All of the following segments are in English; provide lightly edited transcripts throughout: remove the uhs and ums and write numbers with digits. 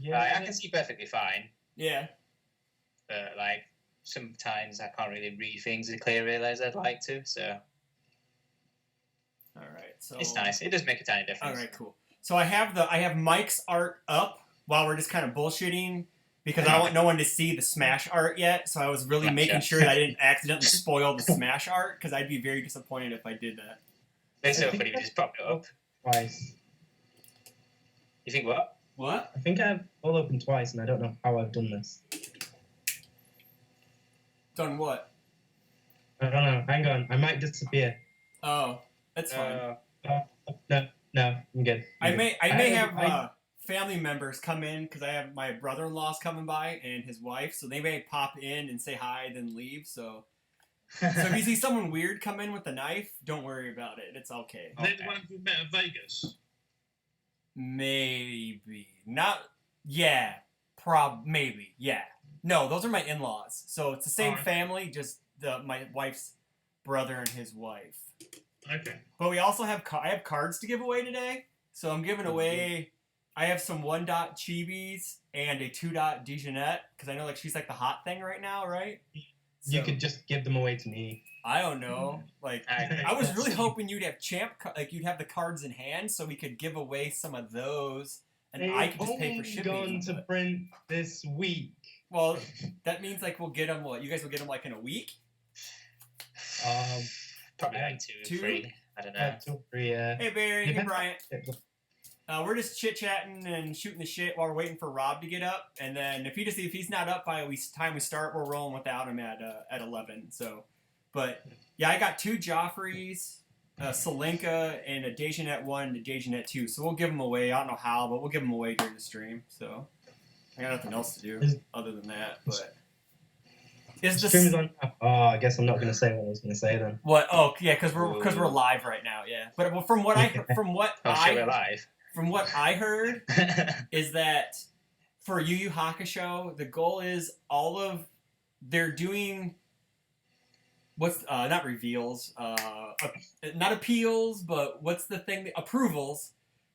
I can see perfectly fine. Yeah. But like sometimes I can't really read things as clearly as I'd like to. So. All right. So it's nice. It does make a tiny difference. All right. Cool. So I have Mike's art up while we're just kind of bullshitting. Because I don't want no one to see the Smash art yet, so I was really making sure that I didn't accidentally spoil the Smash art, because I'd be very disappointed if I did that. It's so funny, you just popped it up. Twice. You think what? What? I think I've all opened twice, and I don't know how I've done this. Done what? I don't know. Hang on. I might disappear. Oh, that's fine. No, I'm good. I may have family members come in because I have my brother-in-law's coming by and his wife, so they may pop in and say hi, then leave. So if you see someone weird come in with a knife, don't worry about it. It's okay. Are they the ones we met at Vegas? Maybe not. Yeah, maybe. Yeah. No, those are my in-laws. So it's the same family, just my wife's brother and his wife. Okay. But we also have I have cards to give away today, so I'm giving away. I have some 1-dot Chibis and a 2-dot Dejanette, because I know like she's like the hot thing right now, right? You could just give them away to me. I don't know. Like I was really hoping you'd have you'd have the cards in hand, so we could give away some of those, and I could just pay for shipping. Going to print this week. Well, that means like we'll get them. What, you guys will get them like in a week? Probably like 2 or 3. I don't know. 2 or 3. Yeah. Hey Barry, hey Bryant. We're just chit chatting and shooting the shit while we're waiting for Rob to get up, and then if he's not up by the time we start, we're rolling without him at 11. So, but yeah, I got 2 Joffreys, Salenka, and a Dejanette 1 and a Dejanette 2. So we'll give them away. I don't know how, but we'll give them away during the stream. So I got nothing else to do other than that. But stream's on. Oh, I guess I'm not going to say what I was going to say then. What? Oh, yeah, because we're live right now. Yeah, but from what I heard is that for Yu Yu Hakusho, the goal is they're doing what's not reveals, not appeals, but what's the thing? Approvals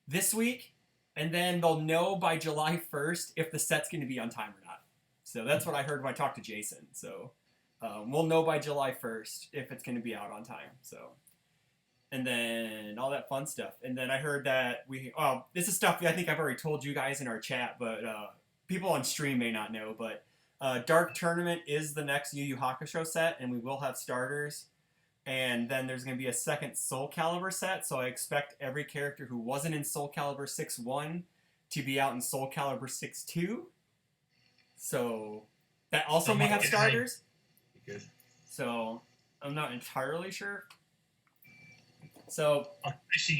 this week, and then they'll know by July 1st if the set's going to be on time or not. So that's what I heard when I talked to Jason. So we'll know by July 1st if it's going to be out on time. So. And then all that fun stuff. And then I heard that this is stuff I think I've already told you guys in our chat, but people on stream may not know. But Dark Tournament is the next Yu Yu Hakusho set, and we will have starters. And then there's going to be a second Soul Calibur set, so I expect every character who wasn't in Soul Calibur 6-1 to be out in Soul Calibur 6-2. So that also may have starters. Good. So I'm not entirely sure. So I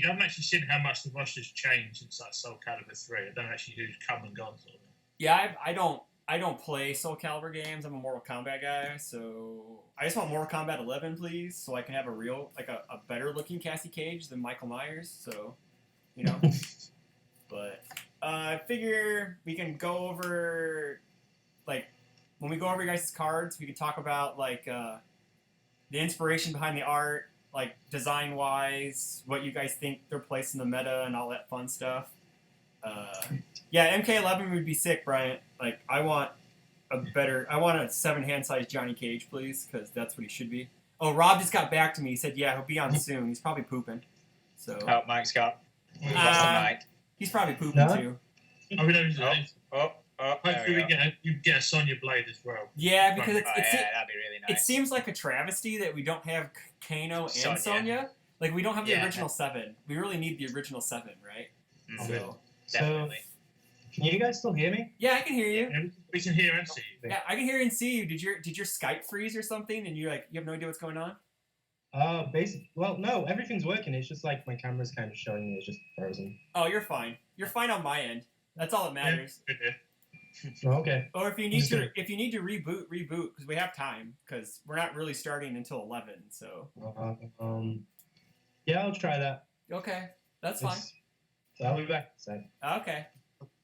haven't actually seen how much the roster's changed since like Soul Calibur 3. I don't actually who's come and gone sort of. Yeah, I don't play Soul Calibur games. I'm a Mortal Kombat guy, so I just want Mortal Kombat 11, please, so I can have a better looking Cassie Cage than Michael Myers. So, you know. But I figure we can go over when we go over your guys' cards, we can talk about the inspiration behind the art. Like design-wise, what you guys think their place in the meta and all that fun stuff. Yeah, MK11 would be sick, Bryant. Like, I want a 7 hand-sized Johnny Cage, please, because that's what he should be. Oh, Rob just got back to me. He said, yeah, he'll be on soon. He's probably pooping. So. Oh, Mike's got. Mike. He's probably pooping too. I mean, hopefully you get a Sonya Blade as well. Yeah, because that'd be really nice. It seems like a travesty that we don't have Kano and Sonya. Like, we don't have the original 7. We really need the original 7, right? Mm-hmm. Definitely. Can you guys still hear me? Yeah, I can hear you. Yeah, we can hear and see you. Yeah, I can hear and see you. Did your Skype freeze or something, and you have no idea what's going on? Well, no, everything's working. It's just like my camera's kind of showing me it's just frozen. Oh, you're fine. You're fine on my end. That's all that matters. Yeah. Oh, okay. Or if you need to reboot because we have time because we're not really starting until 11. So. Yeah, I'll try that. Okay, that's fine. So I'll be back. So. Okay.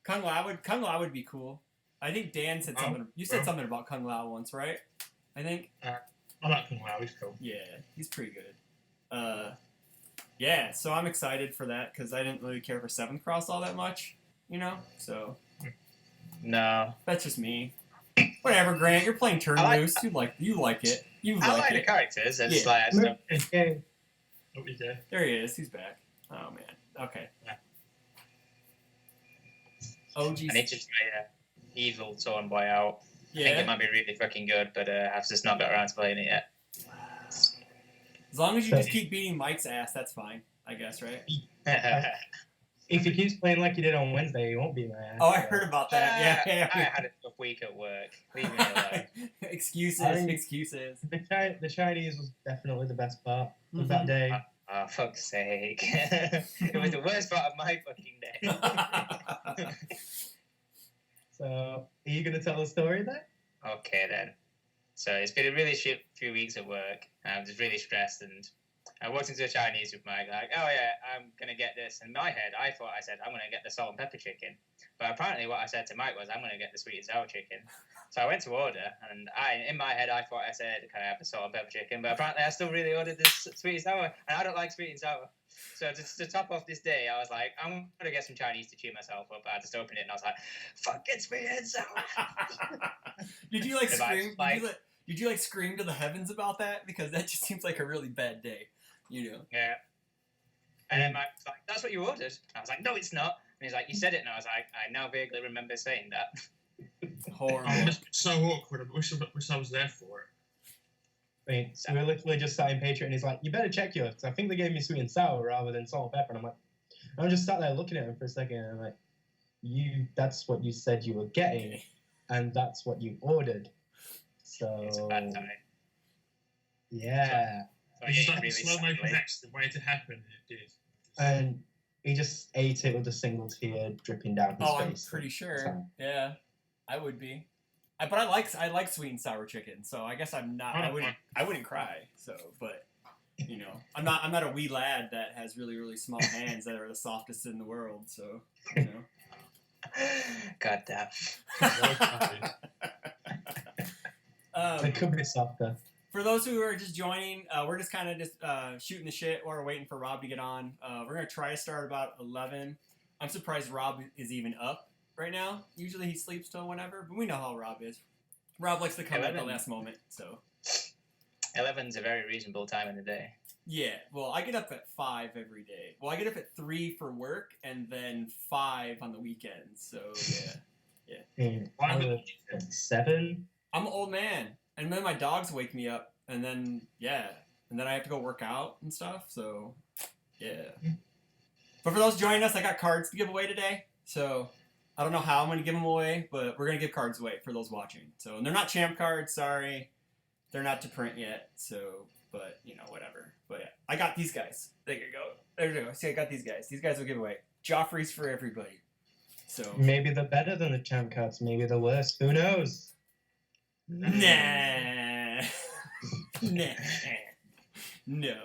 Kung Lao would be cool. I think Dan said something. You said something about Kung Lao once, right? I think. I like Kung Lao. He's cool. Yeah, he's pretty good. Yeah, so I'm excited for that because I didn't really care for 7th Cross all that much, you know. So. No. That's just me. Whatever, Grant. You're playing turn loose. You like it. You I like it. the characters. It's Yeah. like I just don't. Okay. What we do? There he is. He's back. Oh man. Okay. Yeah. Oh geez. I need to try Evil Torn Boy out. I think Yeah. it might be really fucking good, but I've just not got around to playing it yet. As long as you just keep beating Mike's ass, that's fine. I guess, right? If he keeps playing like he did on Wednesday, he won't beat my ass. Oh, I heard about that. Yeah. I had a tough week at work. Leave me alone. Excuses. Excuses. The Chinese was definitely the best part of that day. Oh, fuck's sake. It was the worst part of my fucking day. So, are you going to tell the story then? Okay, then. So, it's been a really shit few weeks at work. I'm just really stressed, and I walked into a Chinese with Mike, like, oh yeah, I'm going to get this. In my head, I thought I said, I'm going to get the salt and pepper chicken. But apparently what I said to Mike was, I'm going to get the sweet and sour chicken. So I went to order, and in my head, I thought I said, can I have the salt and pepper chicken? But apparently I still really ordered this sweet and sour, and I don't like sweet and sour. So to top off this day, I was like, I'm going to get some Chinese to cheer myself up. I just opened it, and I was like, fucking sweet and sour. Did you scream? Did you scream to the heavens about that? Because that just seems like a really bad day, you know? Yeah. And then Mike was like, that's what you ordered. I was like, no, it's not. And he's like, you said it. And I was like, I now vaguely remember saying that. Horrible. Oh, it's so awkward. I wish I was there for it. I mean, we were literally just sat in Patreon, and he's like, you better check yours, because I think they gave me sweet and sour rather than salt and pepper. And I'm just sat there looking at him for a second, and I'm like, that's what you said you were getting, and that's what you ordered. So, It's a bad time. Yeah. So It's just yeah, like really the slow mo sadly. connection, the way it happened, it did. And he just ate it with a single tear dripping down his Oh, face. I'm pretty sure. So- Yeah, I would be. But I like sweet and sour chicken, so I guess I'm not. I wouldn't cry. So, but you know, I'm not a wee lad that has really really small hands that are the softest in the world. So, you know. God damn. It could be softer. For those who are just joining, we're just kind of just shooting the shit while we're waiting for Rob to get on. We're going to try to start about 11. I'm surprised Rob is even up right now. Usually he sleeps till whenever, but we know how Rob is. Rob likes to come at the 11. last moment, so. 11's a very reasonable time in the day. Yeah, well, I get up at 5 every day. Well, I get up at 3 for work, and then 5 on the weekends, so yeah. I was at 7. I'm an old man, and then my dogs wake me up, and then, and then I have to go work out and stuff, so, yeah. But for those joining us, I got cards to give away today, so I don't know how I'm going to give them away, but we're going to give cards away for those watching. So, and they're not champ cards, sorry. They're not to print yet, so, but, you know, whatever. But yeah, I got these guys. There you go. There you go. See, I got these guys. These guys will give away. Joffrey's for everybody. So. Maybe they're better than the champ cards. Maybe they're worse. Who knows? Nah. Nah. No.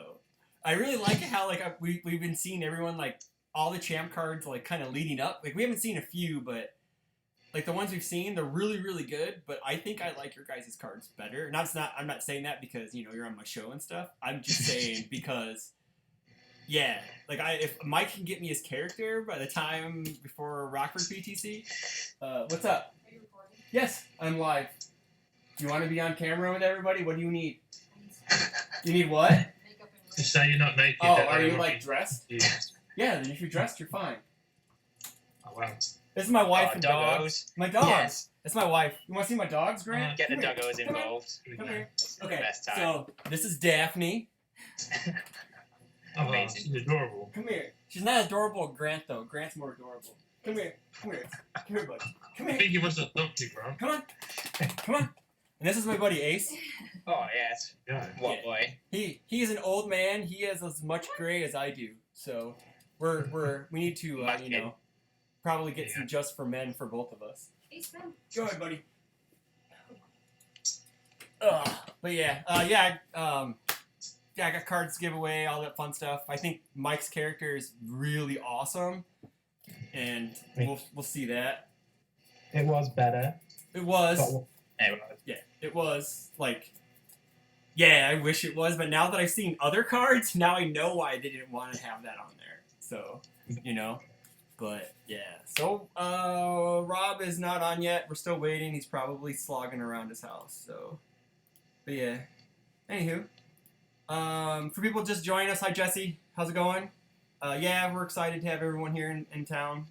I really like how, like, we've been seeing everyone, like, all the champ cards, like, kind of leading up. Like, we haven't seen a few, but, like, the ones we've seen, they're really, really good. But I think I like your guys' cards better. And I'm not saying that because, you know, you're on my show and stuff. I'm just saying because, yeah. Like, if Mike can get me his character by the time before Rockford PTC. What's up? Are you recording? Yes, I'm live. Do you want to be on camera with everybody? What do you need? You need what? Makeup and Just say you're not naked. Oh, that are way you, it would like, be- dressed? Yeah. Yeah, then if you're dressed, you're fine. Oh, wow. This is my wife and dogs. doggos. My dogs. Yes. That's my wife. You want to see my dogs, Grant? Get the Come here. doggos Come here. involved. Come here. It's the Okay, best time. so this is Daphne. Oh, Amazing. she's adorable. Come here. She's not adorable as Grant, though. Grant's more adorable. Come here. Come here. Come here, buddy. Come I here. think he was adopted, bro. Come on. Come on. And this is my buddy Ace. Oh, yes. Yeah. What Yeah. boy? He's an old man. He has as much gray as I do. So we need to My you kid. know, probably get some just for men for both of us. Hey, Sam. Go ahead, buddy. But yeah, I got cards to give away, all that fun stuff. I think Mike's character is really awesome, and we'll see that. It was better. It was, But Anyway, it was like, I wish it was, but now that I've seen other cards, now I know why they didn't want to have that on there. So, you know, but yeah. So, Rob Rob is not on yet. We're still waiting. He's probably slogging around his house. So, but yeah. Anywho, for people just joining us, hi Jesse, how's it going? Yeah, we're excited to have everyone here in town.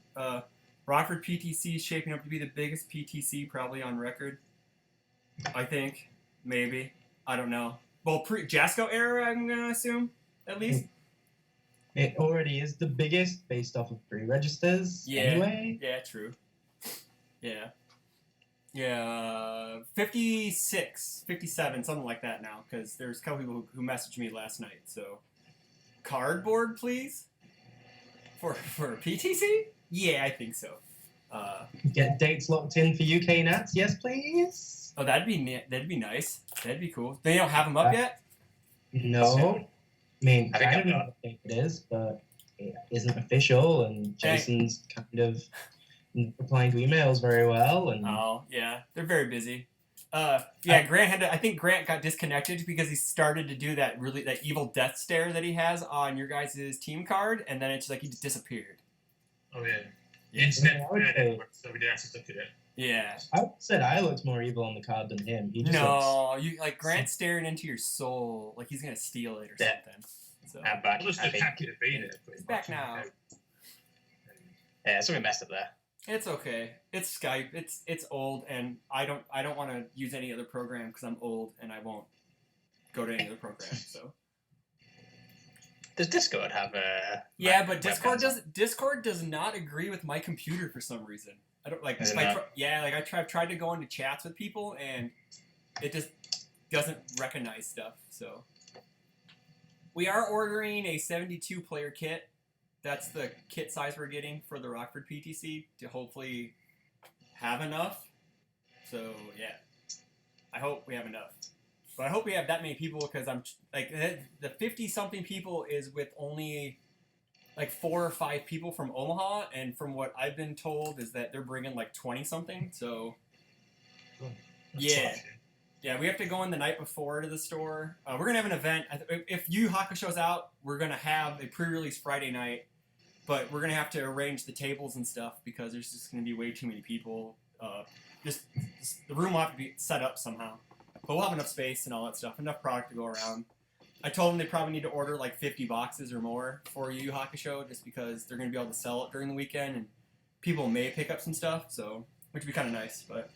Rockford PTC is shaping up to be the biggest PTC probably on record. I think, maybe, I don't know. Well, pre-Jasco era, I'm gonna assume, at least. It already is the biggest based off of pre-registers. Yeah. Anyway. Yeah, true. Yeah. Yeah, 56, 57, something like that now, because there's a couple people who messaged me last night, so. Cardboard, please? For PTC? Yeah, I think so. Get dates locked in for UK Nats, yes please? Oh, that'd be nice. That'd be cool. They don't have them up yet? No. I mean, I think I I'm don't know not. what date it is, but it isn't official, and Jason's kind of replying to emails very well. And Oh, yeah. They're very busy. Yeah, Grant had to, I think Grant got disconnected because he started to do that evil death stare that he has on your guys' team card, and then it's like he just disappeared. Oh yeah. Yeah. Internet I would say- so we didn't have to look at it. Yeah. I said I looked more evil on the card than him. He just looks, No, you like Grant's staring into your soul, like he's gonna steal it or Yeah. something. So I'm back. I'm just I think. happy to be there. pretty He's back much, now. Yeah, something messed up there. It's okay. It's Skype. It's old, and I don't want to use any other program because I'm old and I won't go to any other program. So Does Discord have a? yeah, but webcams? Discord does not agree with my computer for some reason. I don't like. Is it if I not? I've tried to go into chats with people and it just doesn't recognize stuff. So we are ordering a 72 player kit. That's the kit size we're getting for the Rockford PTC to hopefully have enough. So yeah, I hope we have enough. But I hope we have that many people because I'm like the 50 something people is with only like 4 or 5 people from Omaha, and from what I've been told is that they're bringing like 20 something. So yeah. Yeah, we have to go in the night before to the store. We're gonna have an event. If Yu Hakusho's out, we're gonna have a pre-release Friday night, but we're gonna have to arrange the tables and stuff because there's just gonna be way too many people. Just the room will have to be set up somehow, but we'll have enough space and all that stuff, enough product to go around. I told them they probably need to order like 50 boxes or more for Yu Yu Hakusho, just because they're gonna be able to sell it during the weekend and people may pick up some stuff, so which would be kind of nice, but.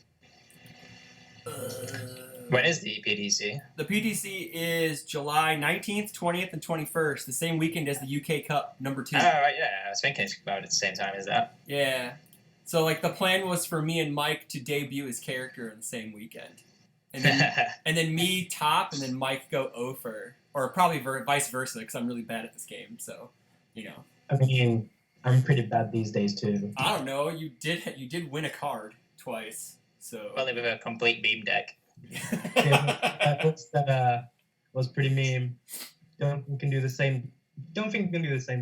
When is the PTC? The PTC is July 19th, 20th, and 21st, the same weekend as the UK Cup #2. Oh, right, yeah. I was thinking about it at the same time as that. Yeah. So, like, the plan was for me and Mike to debut his character in the same weekend. And then me top, and then Mike go over. Or probably vice versa, because I'm really bad at this game, so, you know. I mean, I'm pretty bad these days too. I don't know, you did win a card twice, so... Well, with a complete beam deck. That was pretty meme. Don't think we can do the same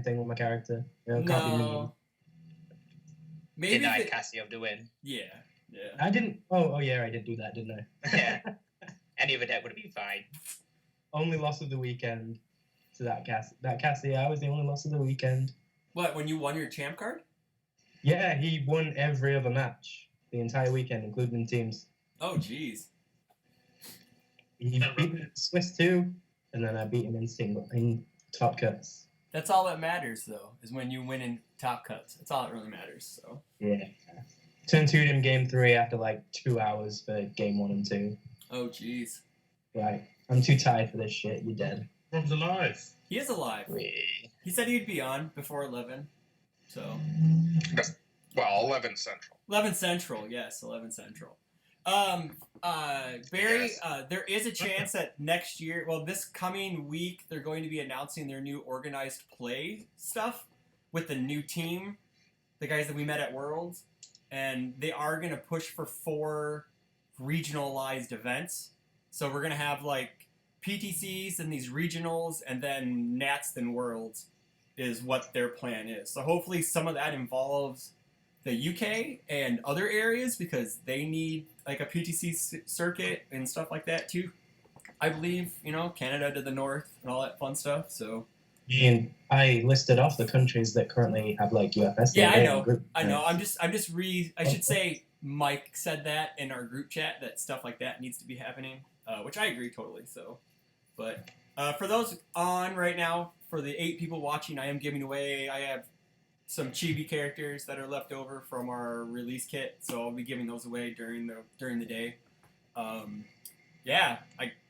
thing with my character. You know, can't be meme. No. Maybe Denied Cassie of the win. Yeah. I didn't. Oh yeah, I did do that, didn't I? Yeah. Any other deck would have been fine. Only loss of the weekend to that Cassie. I was the only loss of the weekend. What, when you won your champ card? Yeah, he won every other match the entire weekend, including in teams. Oh, jeez. He beat me in Swiss too, and then I beat him in top cuts. That's all that matters, though, is when you win in top cuts. That's all that really matters. So Yeah. Turn 2'd him game 3 after like 2 hours for game 1 and 2. Oh, jeez. Right. I'm too tired for this shit. You're dead. Rob's alive. He is alive. He said he'd be on before 11. So Well, 11 Central. 11 Central, yes, 11 Central. Barry, there is a chance that next year, well, this coming week, they're going to be announcing their new organized play stuff with the new team, the guys that we met at Worlds, and they are going to push for 4 regionalized events. So we're going to have like PTCs and these regionals, and then Nats then Worlds is what their plan is. So hopefully some of that involves the UK and other areas, because they need like a PTC circuit and stuff like that too. I believe, you know, Canada to the north and all that fun stuff. So And I listed off the countries that currently have like UFS. yeah, I in know. group. I know. I should say Mike said that in our group chat that stuff like that needs to be happening, which I agree totally. So, but for those on right now, for the 8 people watching, I am giving away. I have some chibi characters that are left over from our release kit, so I'll be giving those away during the day. Yeah,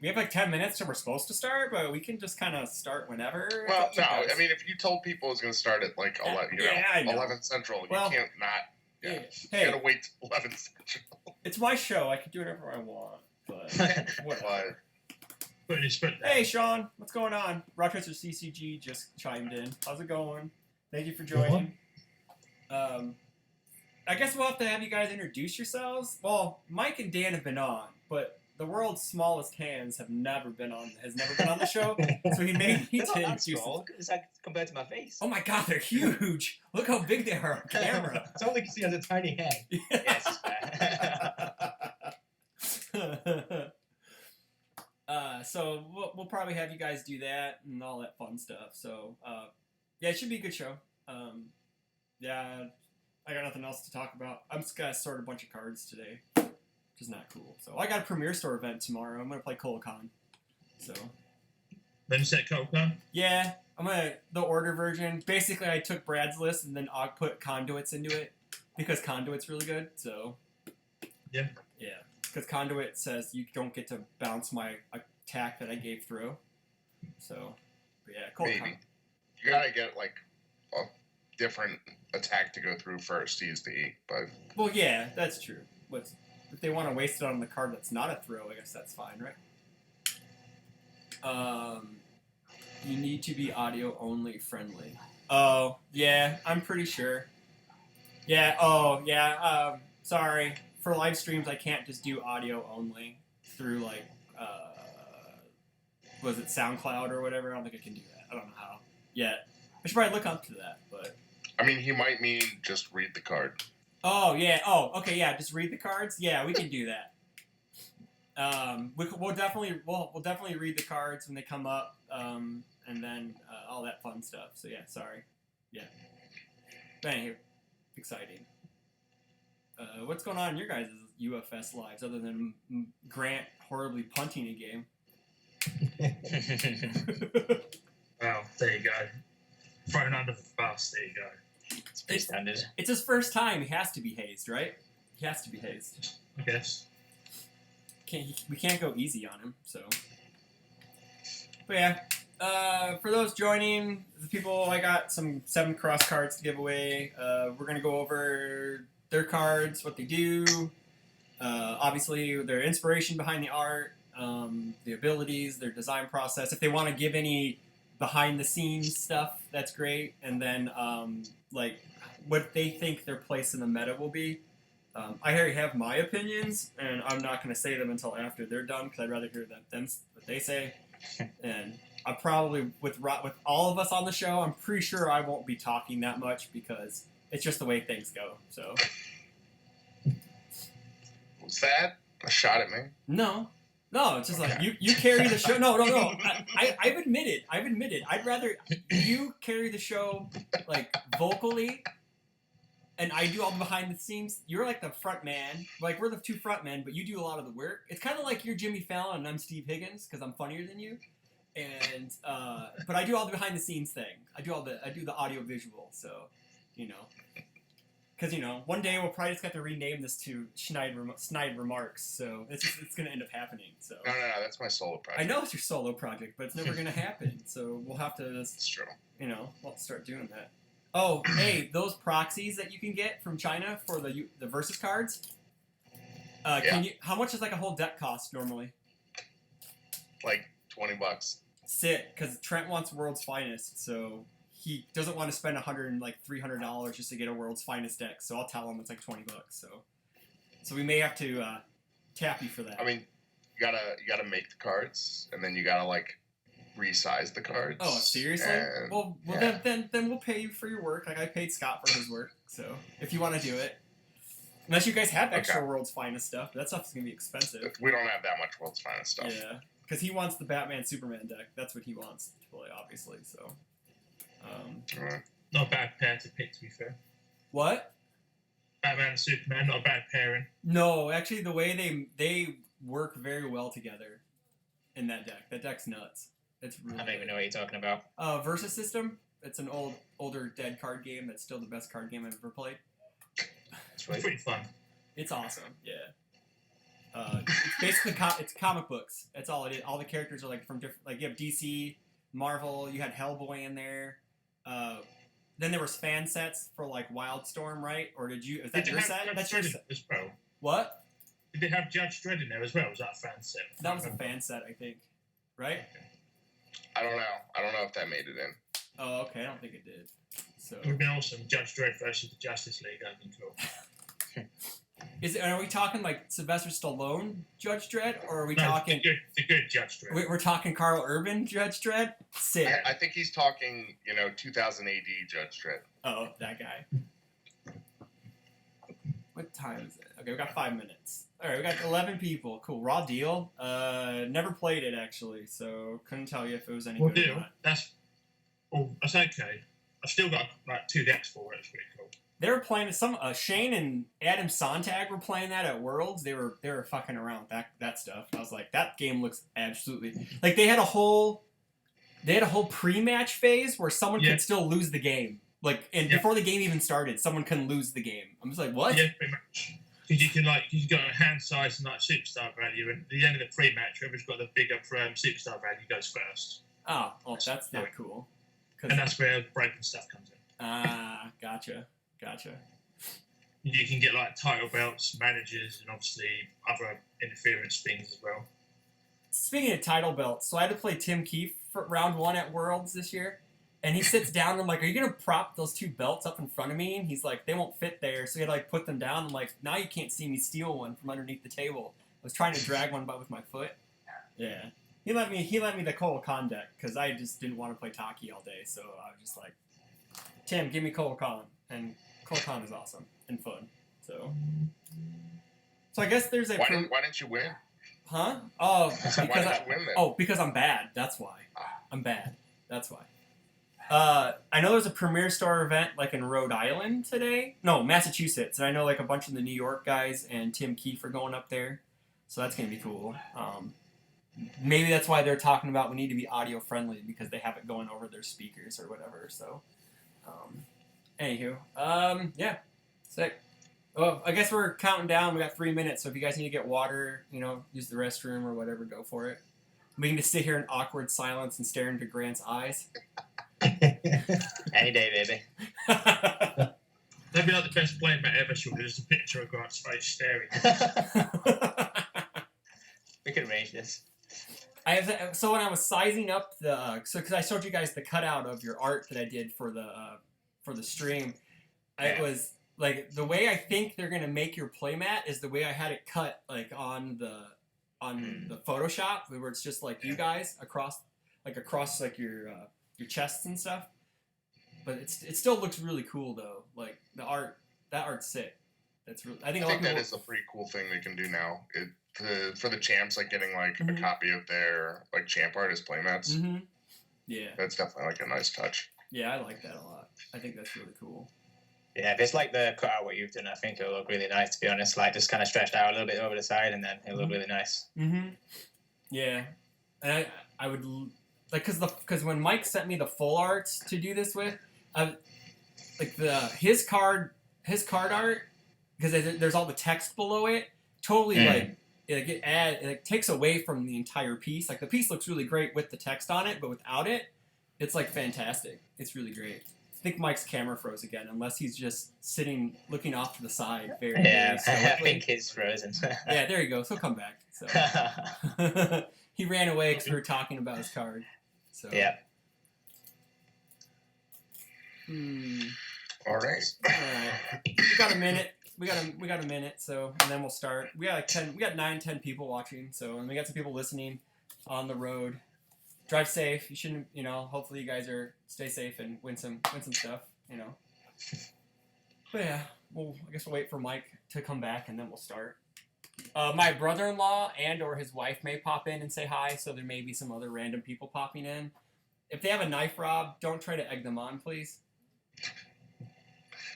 we have like 10 minutes till we're supposed to start, but we can just kind of start whenever. Well, no, I mean, if you told people it was going to start at like 11, I know. 11 Central, Well, you can't not. Yeah, hey, you gotta wait till 11 Central. It's my show. I can do whatever I want, but whatever. Hey, Sean, what's going on? Rockford CCG just chimed in. How's it going? Thank you for joining. I guess we'll have to have you guys introduce yourselves. Well, Mike and Dan have been on, but the world's smallest hands has never been on the show, so he may need to introduce them. It's like compared to my face. Oh my God, they're huge! Look how big they are on camera. It's only because he has a tiny head. Yes, it's fair. So we'll probably have you guys do that and all that fun stuff. So yeah, it should be a good show. Yeah, I got nothing else to talk about. I'm just gonna sort a bunch of cards today, which is not cool. So I got a Premier Store event tomorrow. I'm gonna play Kolokon. So. Then you said Kolokon? Yeah, I'm gonna the order version. Basically, I took Brad's list and then I put Conduits into it because Conduit's really good. So. Yeah. Yeah, because Conduit says you don't get to bounce my attack that I gave through. So, but yeah, Kolokon. You gotta get like a different attack to go through first to use the E, but. Well, yeah, that's true. But if they want to waste it on the card that's not a throw, I guess that's fine, right? You need to be audio only friendly. Oh, yeah, I'm pretty sure. Yeah, oh, yeah, sorry. For live streams, I can't just do audio only through, like, was it SoundCloud or whatever? I don't think I can do that. I don't know how yet. I should probably look up to that, but... I mean, he might mean just read the card. Oh, yeah. Oh, okay, yeah, just read the cards? Yeah, we can do that. We'll definitely read the cards when they come up, and then all that fun stuff. So yeah, sorry. Yeah. But anyway, exciting. What's going on in your guys' UFS lives other than Grant horribly punting a game? Well, there you go. Thrown under the bus. There you go. It's pretty standard. It's his first time. He has to be hazed, right? He has to be hazed. I guess. We can't go easy on him, so. But yeah, for those joining, the people, I got some 7 cross cards to give away. We're gonna go over their cards, what they do, obviously their inspiration behind the art, the abilities, their design process. If they want to give any behind-the-scenes stuff, that's great. And then, like, what they think their place in the meta will be. I already have my opinions, and I'm not going to say them until after they're done, because I'd rather hear them what they say. And I probably, with all of us on the show, I'm pretty sure I won't be talking that much, because it's just the way things go. So. Was that a shot at me? No, it's just like you carry the show. No. I've admitted. I'd rather you carry the show like vocally, and I do all the behind the scenes. You're like the front man. Like we're the 2 front men, but you do a lot of the work. It's kind of like you're Jimmy Fallon and I'm Steve Higgins because I'm funnier than you. And but I do all the behind the scenes thing. I do the audio visual. So, you know. Because, you know, one day we'll probably just have to rename this to Snide Remarks, so it's going to end up happening. So No, that's my solo project. I know it's your solo project, but it's never going to happen, so we'll have to just, It's true. you know, we'll have to start doing that. Oh, hey, those proxies that you can get from China for the Versus cards, how much does like a whole deck cost normally? Like $20. Sick, because Trent wants World's Finest, so... He doesn't want to spend $300 just to get a World's Finest deck, so I'll tell him it's like $20. So we may have to tap you for that. I mean, you gotta make the cards, and then you gotta like resize the cards. Oh, seriously? And, well, yeah. then we'll pay you for your work. Like I paid Scott for his work, so if you want to do it, unless you guys have extra World's Finest stuff, that stuff's gonna be expensive. We don't have that much World's Finest stuff. Yeah, because he wants the Batman Superman deck. That's what he wants to play, obviously. So. Not a bad pair to pick, to be fair. What? Batman and Superman, not a bad pairing. No, actually, the way they work very well together in that deck. That deck's nuts. It's really I don't even know what you're talking about. Versus System. It's an older dead card game that's still the best card game I've ever played. It's It's pretty fun. It's awesome. Yeah. It's basically it's comic books. That's all it is. All the characters are like from different. Like you have DC, Marvel. You had Hellboy in there. Then there was fan sets for like Wildstorm, right? Or did you? Is that your set? That's your set. As well. What? Did they have Judge Dredd in there as well? Was that a fan set? That was a fan set, I think. Right? I don't know. I don't know if that made it in. Oh, okay. I don't think it did. So. It would have been awesome. Judge Dredd versus the Justice League. That'd been cool. Are we talking like Sylvester Stallone Judge Dredd, or are we No, talking? the good Judge Dredd. We're talking Carl Urban Judge Dredd. Sick. I think he's talking, 2000 AD Judge Dredd. Oh, that guy. What time is it? Okay, we got 5 minutes. All right, we got 11 people. Cool, raw deal. Never played it actually, so couldn't tell you if it was any good or not. That's okay. I've still got like 2 decks for it. It's pretty cool. They were playing some. Shane and Adam Sontag were playing that at Worlds. They were fucking around with that stuff. I was like, that game looks absolutely like they had a whole pre-match phase where someone could still lose the game. Like, and before the game even started, someone can lose the game. I'm just like, what? Yeah, pretty much. Because you got a hand size and like superstar value, and at the end of the pre-match, whoever's got the bigger superstar value goes first. Oh, that's not cool. And that's where breaking stuff comes in. Ah, gotcha. You can get like title belts, managers, and obviously other interference things as well. Speaking of title belts, so I had to play Tim Keefe for round 1 at Worlds this year. And he sits down and I'm like, are you going to prop those 2 belts up in front of me? And he's like, they won't fit there. So he had to like put them down. I'm like, now you can't see me steal one from underneath the table. I was trying to drag one with my foot. Yeah. He let me the Cole Khan deck because I just didn't want to play Taki all day. So I was just like, Tim, give me Cole Khan. And Cole Khan is awesome and fun. So I guess there's a... Why didn't you win? Huh? Oh, Why didn't you win then? Oh, because I'm bad. That's why. I'm bad. That's why. I know there's a Premier Store event like in Rhode Island today. No, Massachusetts. And I know like a bunch of the New York guys and Tim Keefe are going up there. So that's going to be cool. Maybe that's why they're talking about we need to be audio friendly because they have it going over their speakers or whatever. So, anywho, yeah, sick. Well, I guess we're counting down. We got 3 minutes. So if you guys need to get water, use the restroom or whatever, go for it. We can just sit here in awkward silence and stare into Grant's eyes. Any day, baby. That'd be like the best playmat ever, sure. There's a picture of Grant's face staring. We can arrange this. So when I was sizing up because I showed you guys the cutout of your art that I did for the stream, it was like the way I think they're gonna make your playmat is the way I had it cut like on the Photoshop where it's just like you guys across like your chests and stuff. But it still looks really cool though. Like that art's sick. That's really I think that is a pretty cool thing they can do now. For the champs, like getting like a copy of their like champ art as playmats. Mm-hmm. Yeah, that's definitely like a nice touch. Yeah, I like that a lot. I think that's really cool. Yeah, if it's like the cutout what you've done, I think it'll look really nice. To be honest, like just kind of stretched out a little bit over the side, and then it'll look really nice. Mm-hmm. Yeah, and I would like because when Mike sent me the full arts to do this with, like his card art because there's all the text below it. Totally like it takes away from the entire piece. Like the piece looks really great with the text on it, but without it, it's like fantastic. It's really great. I think Mike's camera froze again, unless he's just sitting looking off to the side. Very I think he's frozen. Yeah, there he goes. He'll come back. So he ran away because we were talking about his card. So yeah. All right. We got a minute. We got a minute. So and then we'll start. We got 9-10 people watching. So and we got some people listening on the road. Drive safe. You shouldn't. Hopefully you guys stay safe and win some stuff. But yeah, I guess we'll wait for Mike to come back and then we'll start. My brother-in-law and/or his wife may pop in and say hi, so there may be some other random people popping in. If they have a knife, Rob, don't try to egg them on, please.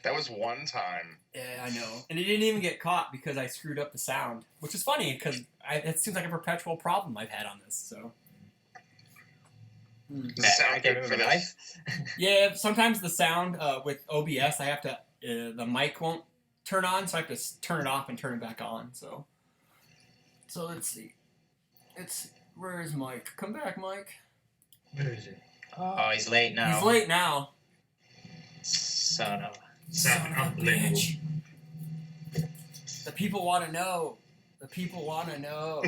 That was one time. Yeah, I know. And it didn't even get caught because I screwed up the sound, which is funny because it seems like a perpetual problem I've had on this. So. Does it sound good for this? Yeah, sometimes the sound with OBS, I have to the mic won't turn on, so I have to turn it off and turn it back on. So let's see. Where is Mike? Come back, Mike. Where is it? Oh, he's late now. He's late now. Son of Son of a bitch. The people want to know. The people want to know.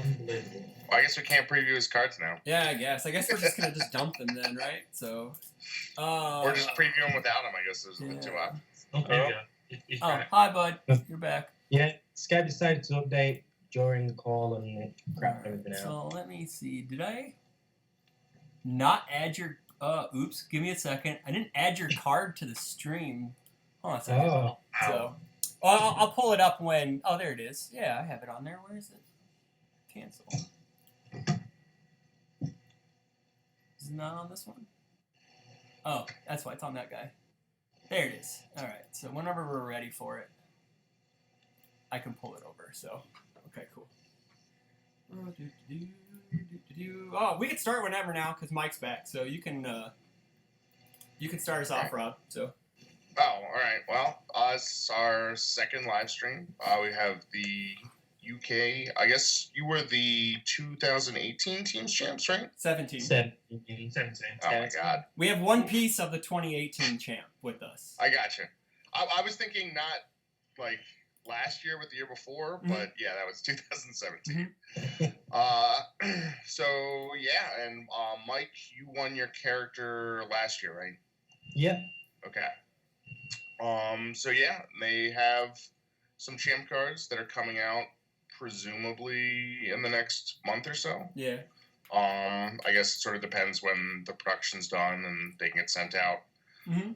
Unbelievable. Well, I guess we can't preview his cards now. Yeah, I guess. We're just gonna just dump them then, right? So. Or just preview him without him. I guess there's two options. Oh, there you go. He's Oh, back. hi, bud. You're back. Yeah, Skype decided to update during the call and it crapped everything out. So let me see. Did I not add your? Oops. Give me a second. I didn't add your card to the stream. Hold on a second. Oh, So, I'll pull it up when. Oh, there it is. Yeah, I have it on there. Where is it? Cancel. Is it not on this one? Oh, that's why it's on that guy. There it is. All right. So whenever we're ready for it, I can pull it over. So, okay, cool. Oh, we can start whenever now because Mike's back. So you can start us off, Rob. So. Oh, all right. Well, it's our second live stream. We have the UK. I guess you were the 2018 Teams champs, right? 17. 17. Oh my God. We have one piece of the 2018 champ with us. I gotcha. I was thinking not like last year, but the year before. But yeah, that was 2017. So yeah, and Mike, you won your character last year, right? Yep. Okay. So yeah, they have some champ cards that are coming out presumably in the next month or so. Yeah. I guess it sort of depends when the production's done and they can get sent out.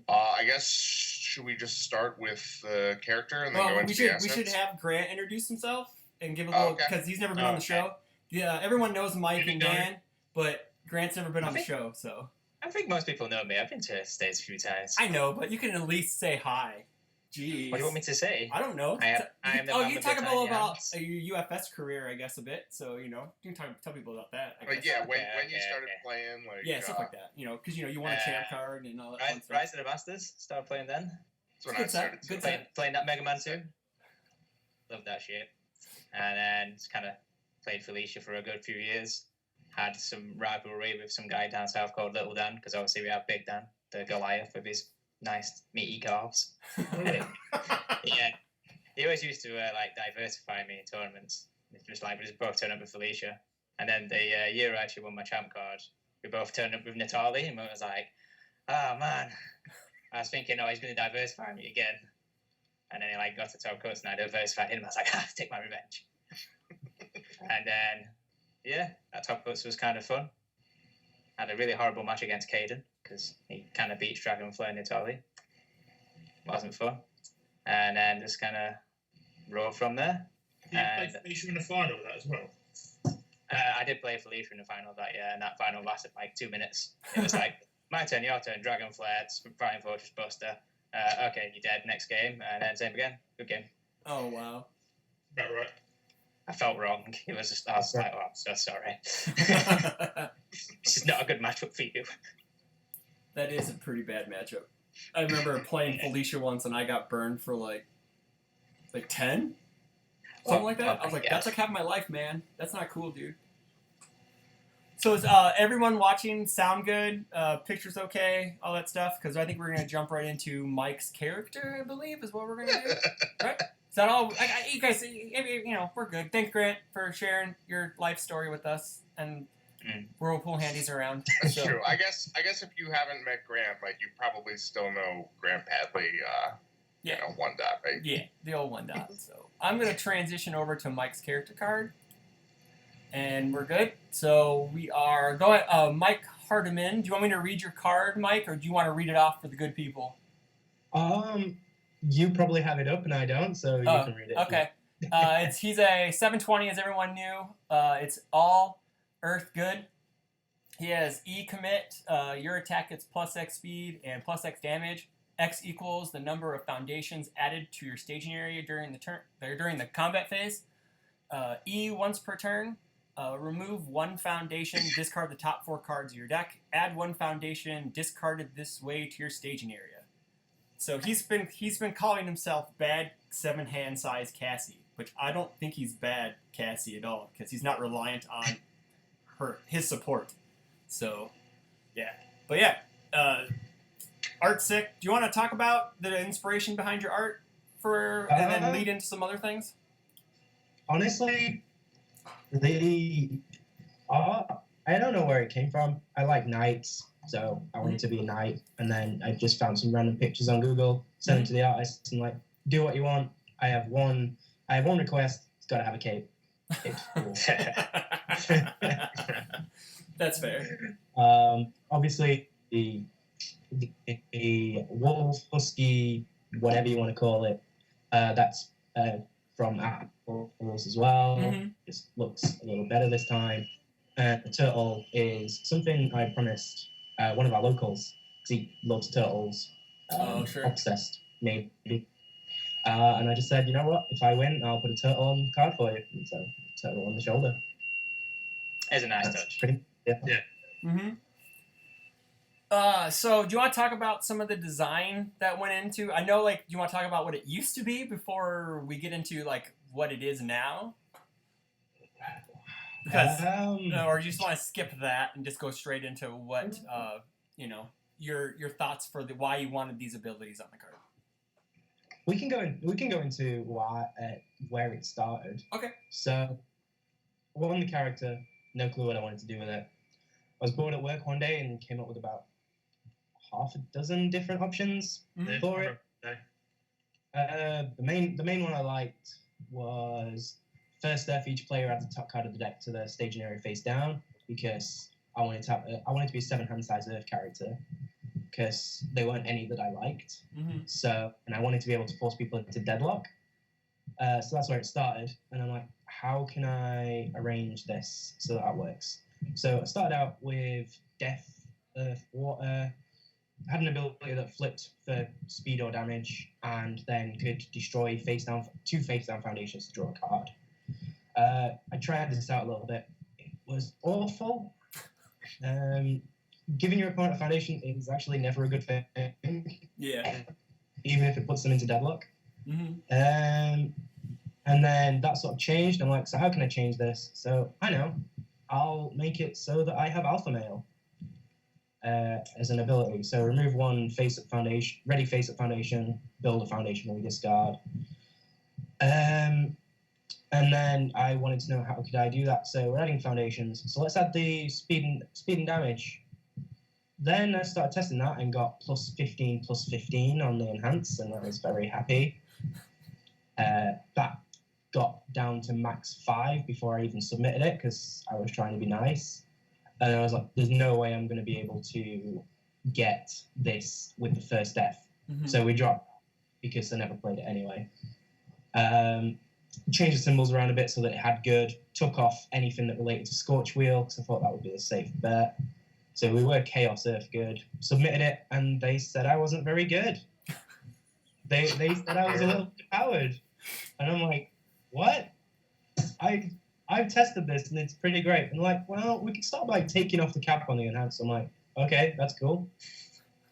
I guess should we just start with the character and then go into the assets? We should have Grant introduce himself and give a little because he's never been on the show. Yeah, everyone knows Mike and Dan, but Grant's never been on the show, so. I think most people know me. I've been to States a few times. I know, but you can at least say hi. Jeez. What do you want me to say? I don't know. I am the man you with talk the about tiny hands. your UFS career, I guess, a bit. So you can tell people about that. I guess. Yeah, when you started playing, like stuff like that. Because you won a champ card and all that fun stuff. Rise of the Masters. Started playing then. That's when I started too. Playing that Mega Man 2. Loved that shit. And then just kind of played Felicia for a good few years. Had some rivalry with some guy down south called Little Dan, because obviously we have Big Dan, the Goliath, with his nice meaty calves. Yeah, he always used to diversify me in tournaments. It's just like we just both turned up with Felicia, and then the year I actually won my champ card, we both turned up with Natali, and I was like, oh man, I was thinking, he's going to diversify me again, and then he got to top cuts and I diversified him. I was like, take my revenge. And then yeah, that top cuts was kind of fun. Had a really horrible match against Caden because he kind of beat Dragonflare and Natali. Wasn't fun. And then just kind of rolled from there. Did you play Felicia in the final of that as well? I did play Felicia in the final of that, yeah, and that final lasted 2 minutes. It was my turn, your turn, Dragonflare, Flying Fortress Buster. Okay, you're dead, next game, and then same again. Good game. Oh, wow. About right. I felt wrong. It was just, I was like, I'm so sorry. This is not a good matchup for you. That is a pretty bad matchup. I remember playing Felicia once and I got burned for like 10? Something like that. I was like, that's like half my life, man. That's not cool, dude. So is everyone watching sound good? Pictures okay? All that stuff? Because I think we're going to jump right into Mike's character, I believe, is what we're going to do. Right? Is that all? You guys, we're good. Thanks, Grant, for sharing your life story with us. And whirlpool handies around. That's true. I guess if you haven't met Grant, you probably still know Grant Padley, one dot, right? Yeah, the old one dot. So I'm going to transition over to Mike's character card. And we're good. So we are going. Mike Hardiman, do you want me to read your card, Mike, or do you want to read it off for the good people? You probably have it up and I don't, so you can read it. Okay. He's a 720, as everyone knew. It's all Earth good. He has E commit. Your attack gets +X speed and +X damage. X equals the number of foundations added to your staging area during the combat phase. E, once per turn, remove one foundation, discard the top 4 cards of your deck, add one foundation discarded this way to your staging area. So he's been calling himself Bad 7-Hand Size Cassie, which I don't think he's bad Cassie at all, because he's not reliant on his support. So, yeah. But yeah, art's sick. Do you want to talk about the inspiration behind your art and then lead into some other things? Honestly, the art, I don't know where it came from. I like knights, so I wanted to be a knight, and then I just found some random pictures on Google, sent them to the artist, and like, do what you want. I have one request. It's got to have a cape. It's cool. That's fair. Obviously, the wolf, husky, whatever you want to call it, that's from apples as well. Mm-hmm. Just looks a little better this time. The turtle is something I promised one of our locals, because he loves turtles. Sure. Obsessed, maybe. And I just said, you know what? If I win, I'll put a turtle on the card for you. And so, turtle on the shoulder. It's a nice That's touch. pretty. Yeah. Mm-hmm. So do you want to talk about some of the design that went into? I know, like, do you want to talk about what it used to be before we get into like what it is now? Because, or you just want to skip that and just go straight into what your thoughts for why you wanted these abilities on the card. We can go into where it started. Okay. So, won the character, no clue what I wanted to do with it. I was bored at work one day and came up with about half a dozen different options for it. The main one I liked was first death. Each player adds the top card of the deck to the staging area face down, because I wanted to be a 7-hand size Earth character, because there weren't any that I liked. Mm-hmm. So, and I wanted to be able to force people into deadlock. So that's where it started. And I'm like, how can I arrange this so that works? So I started out with Death, Earth, Water. Had an ability that flipped for speed or damage, and then could destroy two face-down foundations to draw a card. I tried this out a little bit. It was awful. Giving your opponent a foundation is actually never a good thing. Yeah. Even if it puts them into deadlock. Mm-hmm. And then that sort of changed. I'm like, so how can I change this? So I know. I'll make it so that I have Alpha Male as an ability. So remove one face-up foundation, ready face-up foundation, build a foundation when we discard. And then I wanted to know how could I do that. So we're adding foundations. So let's add the speed and damage. Then I started testing that and got +15 on the enhance, and I was very happy. That got down to max 5 before I even submitted it, because I was trying to be nice. And I was like, there's no way I'm going to be able to get this with the first death. Mm-hmm. So we dropped, because I never played it anyway. Changed the symbols around a bit so that it had good. Took off anything that related to Scorch Wheel, because I thought that would be a safe bet. So we were Chaos Earth good. Submitted it, and they said I wasn't very good. They said I was a little powered. And I'm like, what? I've tested this, and it's pretty great. And like, well, we could start by taking off the cap on the enhance. I'm like, okay, that's cool.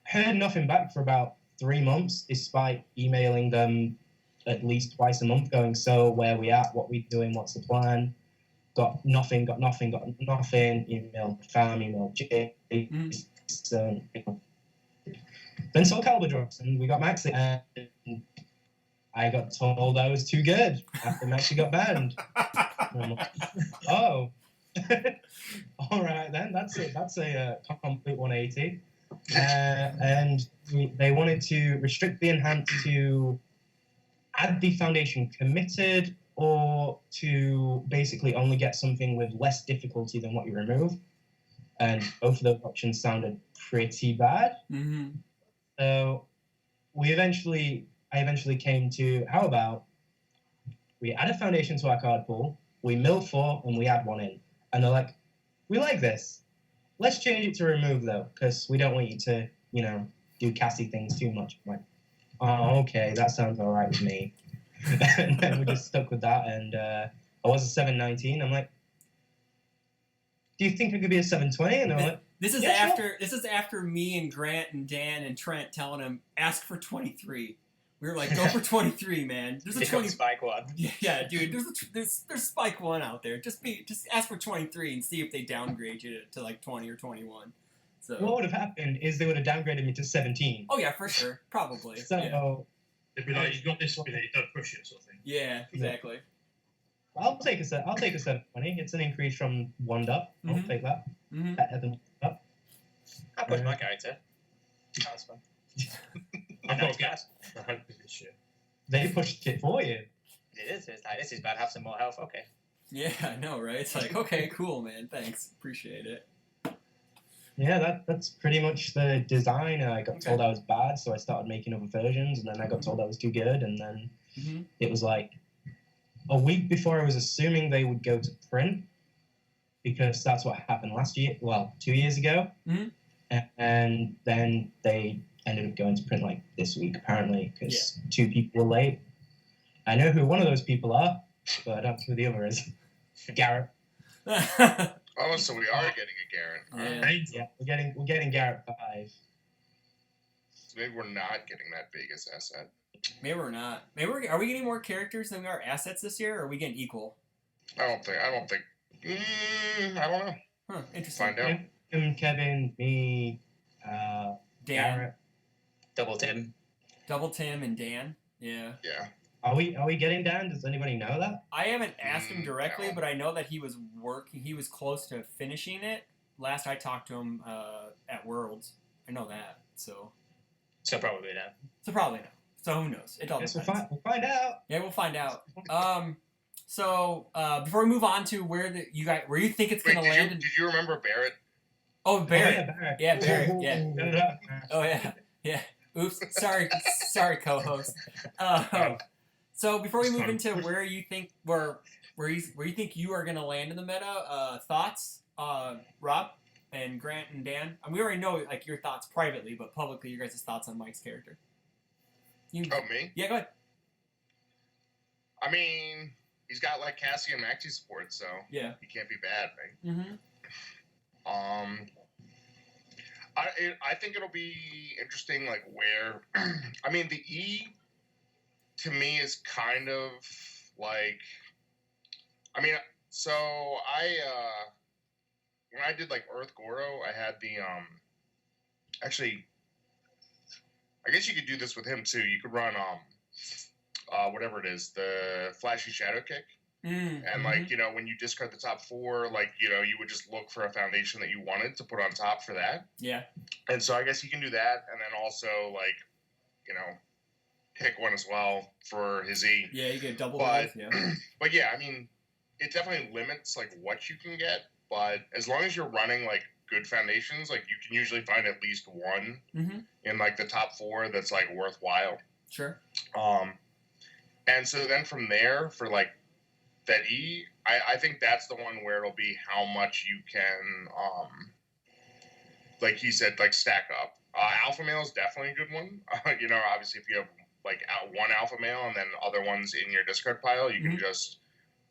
Heard nothing back for about 3 months, despite emailing them at least twice a month, going, so where we at, what we doing, what's the plan? Got nothing. Email fam, email Jay. Then Soul Calibur drops, and we got Maxi, and I got told I was too good after Maxi got banned. I'm like, oh, all right then. That's a complete 180. And they wanted to restrict the enhance to add the foundation committed, or to basically only get something with less difficulty than what you remove. And both of those options sounded pretty bad. Mm-hmm. So I eventually came to, how about we add a foundation to our card pool, we mill 4, and we add 1 in. And they're like, we like this. Let's change it to remove, though, because we don't want you to, do Cassie things too much. I'm like, oh, okay, that sounds all right with me. And then we just stuck with that, and I was a 719. I'm like, do you think I could be a 720? And they're like, This is Yeah, sure. after me and Grant and Dan and Trent telling him ask for 23. We were like, go for 23, man. There's a 20 spike one. Yeah, dude. There's spike 1 out there. Just ask for 23 and see if they downgrade you to like 20 or 21. So what would have happened is they would have downgraded me to 17. oh yeah, for sure, probably. So yeah. They'd be like, you got this with it, don't push it, sort of thing. Yeah, exactly. I'll take a 720. It's an increase from 1 up. I'll Mhm. take that. Mm-hmm. Better than 1 up. I pushed my character. That was fun. I've got Nice to get guys. the hope of this year. They pushed it for you. It is. It's like, this is bad. Have some more health. Okay. Yeah, I know, right? It's like, okay, cool, man. Thanks, appreciate it. Yeah, that's pretty much the design. I got Okay. told I was bad, so I started making other versions, and then I got told I was too good, and then Mm-hmm. it was like a week before I was assuming they would go to print, because that's what happened last year. Well, 2 years ago, Mhm. and then they ended up going to print like this week apparently, because 2 people were late. I know who one of those people are, but I don't know who the other is. Garrett. Oh, so we are getting a Garrett. All right. Yeah. Painful. Yeah, we're getting Garrett 5. So maybe we're not getting that Vegas asset. Maybe we're not. Are we getting more characters than we are assets this year, or are we getting equal? I don't think. I don't know. Huh, interesting. Find out. Him, Kevin, me, Dan, Garrett. Double Tim. Double Tim, and Dan. Yeah. Yeah. Are we getting Dan? Does anybody know that? I haven't asked him directly, No. but I know that he was working. He was close to finishing it. Last I talked to him at Worlds. I know that. So Probably not. probably no. So who knows? It all Guess depends. we'll find out. Yeah, we'll find out. So before we move on to where you think it's Wait, gonna land. did you remember Barrett? Oh, Barrett. Oh, yeah, Barrett. Yeah, Barrett, yeah. Yeah. Oh yeah. Oops. Sorry, co-host. So before we move into where you think you think you are gonna land in the meta, thoughts, Rob and Grant and Dan. I mean, we already know like your thoughts privately, but publicly, your guys' thoughts on Mike's character. Oh, me? Yeah, go ahead. I mean, he's got like Cassie and Maxi support, so Yeah. he can't be bad, right? Mm-hmm. I think it'll be interesting, like where. I mean, the E to me is kind of like. I mean, so when I did like Earth Goro, I had the actually. I guess you could do this with him too. You could run whatever it is, the flashy shadow kick. And like, you know, when you discard the top 4, like, you know, you would just look for a foundation that you wanted to put on top for that. Yeah. And so I guess you can do that, and then also like, you know, pick one as well for his E. Yeah, you get double. But Yeah. but yeah, I mean, it definitely limits like what you can get. But as long as you're running like good foundations, like you can usually find at least one in like the top 4 that's like worthwhile. Sure. And so then from there for like that E, I think that's the one where it'll be how much you can, like he said, like stack up. Alpha male is definitely a good one. You know, obviously if you have like one alpha male and then other ones in your discard pile, you can just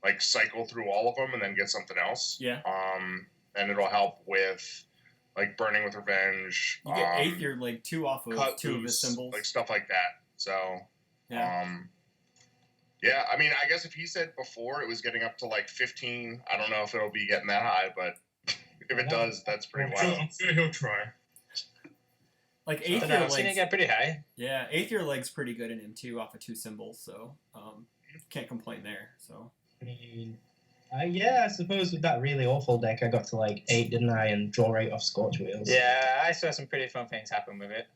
like cycle through all of them and then get something else. Yeah. And it'll help with like burning with revenge. You get Aether like 2 off of cut 2 of his boost, symbols. like stuff like that. So Yeah. yeah, I mean, I guess if he said before it was getting up to like 15, I don't know if it'll be getting that high, but if it does, that's pretty wild. I'm sure he'll try. Like I don't know, Aether I've seen it legs. get pretty high. Yeah, Aether leg's pretty good in him too, off of 2 symbols. So can't complain there. So. I mean, yeah, I suppose with that really awful deck, I got to like 8, didn't I? And draw rate off Scorch Wheels. Yeah, I saw some pretty fun things happen with it.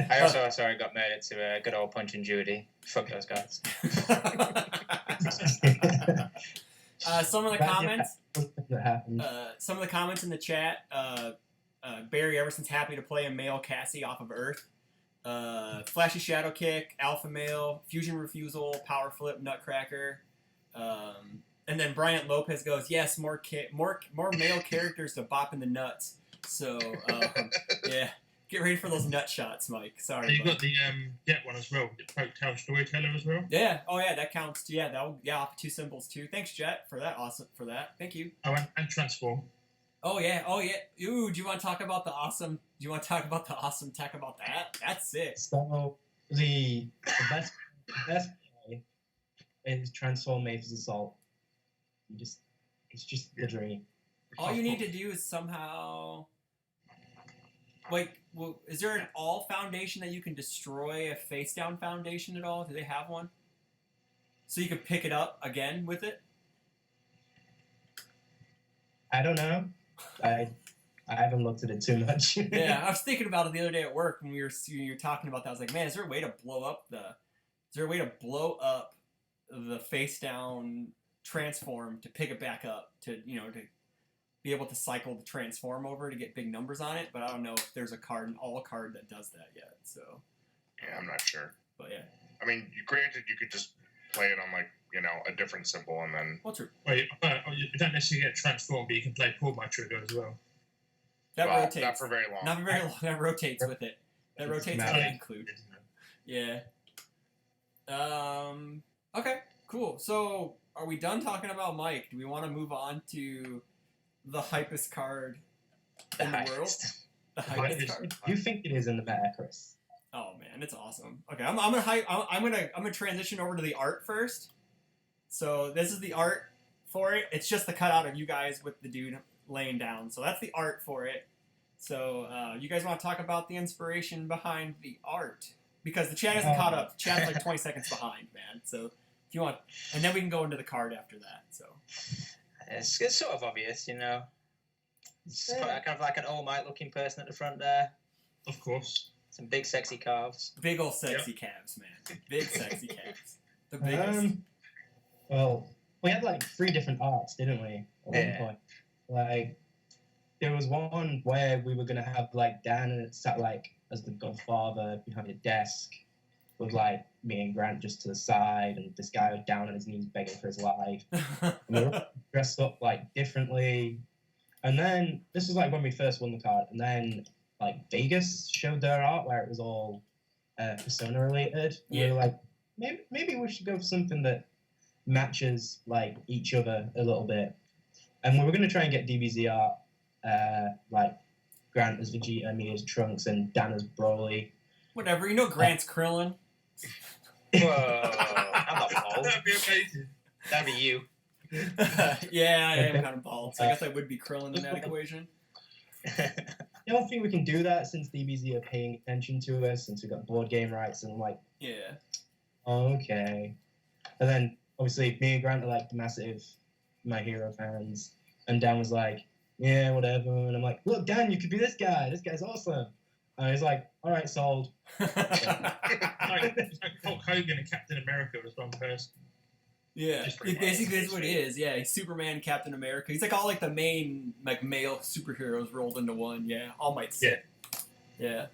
I also got murdered to a good old Punch and Judy. Fuck those guys. Some of the comments. That happened. Some of the comments in the chat. Barry Everson's happy to play a male Cassie off of Earth. Flashy Shadow Kick, Alpha Male, Fusion Refusal, Power Flip, Nutcracker. And then Bryant Lopez goes, yes, more male characters to bop in the nuts. So, yeah. Get ready for those nut shots, Mike. Sorry. You've got the Jet one as well, the Poketail Storyteller as well. Yeah. Oh yeah, that counts. Yeah, off 2 symbols too. Thanks, Jet, for that. Awesome for that. Thank you. Oh, and Transform. Oh yeah. Ooh, do you want to talk about the awesome? Do you want to talk about the awesome tech about that? That's sick. So the best play is Transform Mavis Assault. It's just the dream. All you need to do is somehow. Like, well, is there an all foundation that you can destroy a face down foundation at all? Do they have one? So you could pick it up again with it? I don't know. I haven't looked at it too much. Yeah, I was thinking about it the other day at work when you were talking about that. I was like, man, is there a way to blow up the face down transform to pick it back up to be able to cycle the transform over to get big numbers on it, but I don't know if there's a card that does that yet. So Yeah, I'm not sure. But yeah. I mean, granted, you could just play it on a different symbol and then. Well, true. Well, you don't necessarily get Transform, but you can play Pull My Trigger as well. That rotates. Not for very long. Not for very long. That rotates with it. That rotates with it included. Yeah. Okay. Cool. So, are we done talking about Mike? Do we want to move on to the hypest card in the world? The hypest card. You think it is in the meta, Chris? Oh man, it's awesome. Okay, I'm gonna transition over to the art first. So this is the art for it. It's just the cutout of you guys with the dude laying down. So that's the art for it. So you guys want to talk about the inspiration behind the art? Because the chat isn't caught up. The chat's like 20 seconds behind, man. So if you want, and then we can go into the card after that. So it's sort of obvious, It's kind of like an All Might looking person at the front there. Of course. Some big sexy calves. Big old sexy calves, man. Big sexy calves. The biggest. Well, we had like 3 different arts, didn't we? At one point. Like, there was one where we were gonna have like Dan and it sat like as the Godfather behind a desk, with like me and Grant just to the side, and this guy was down on his knees begging for his life. And we were dressed up like differently. And then this was like when we first won the card, and then like Vegas showed their art where it was all Persona related. Yeah. We were like, maybe we should go for something that matches like each other a little bit. And we were gonna try and get DBZ art, like Grant as Vegeta, me as Trunks, and Dan as Broly. Whatever, Grant's Krillin. Whoa, I'm not bald. That'd be amazing. That'd be you. Yeah, I am kind of bald, so I guess I would be Krillin in that equation. I don't think we can do that since DBZ are paying attention to us, since we got board game rights, and I'm like, yeah. Okay. And then, obviously, me and Grant are like massive My Hero fans, and Dan was like, yeah, whatever, and I'm like, look, Dan, you could be this guy's awesome. And he's like, all right, sold. It's like Hulk Hogan and Captain America was one person. Yeah, it basically is what it is. Yeah, he's Superman, Captain America. He's like all like the main like male superheroes rolled into one. Yeah, All Might sick. Yeah.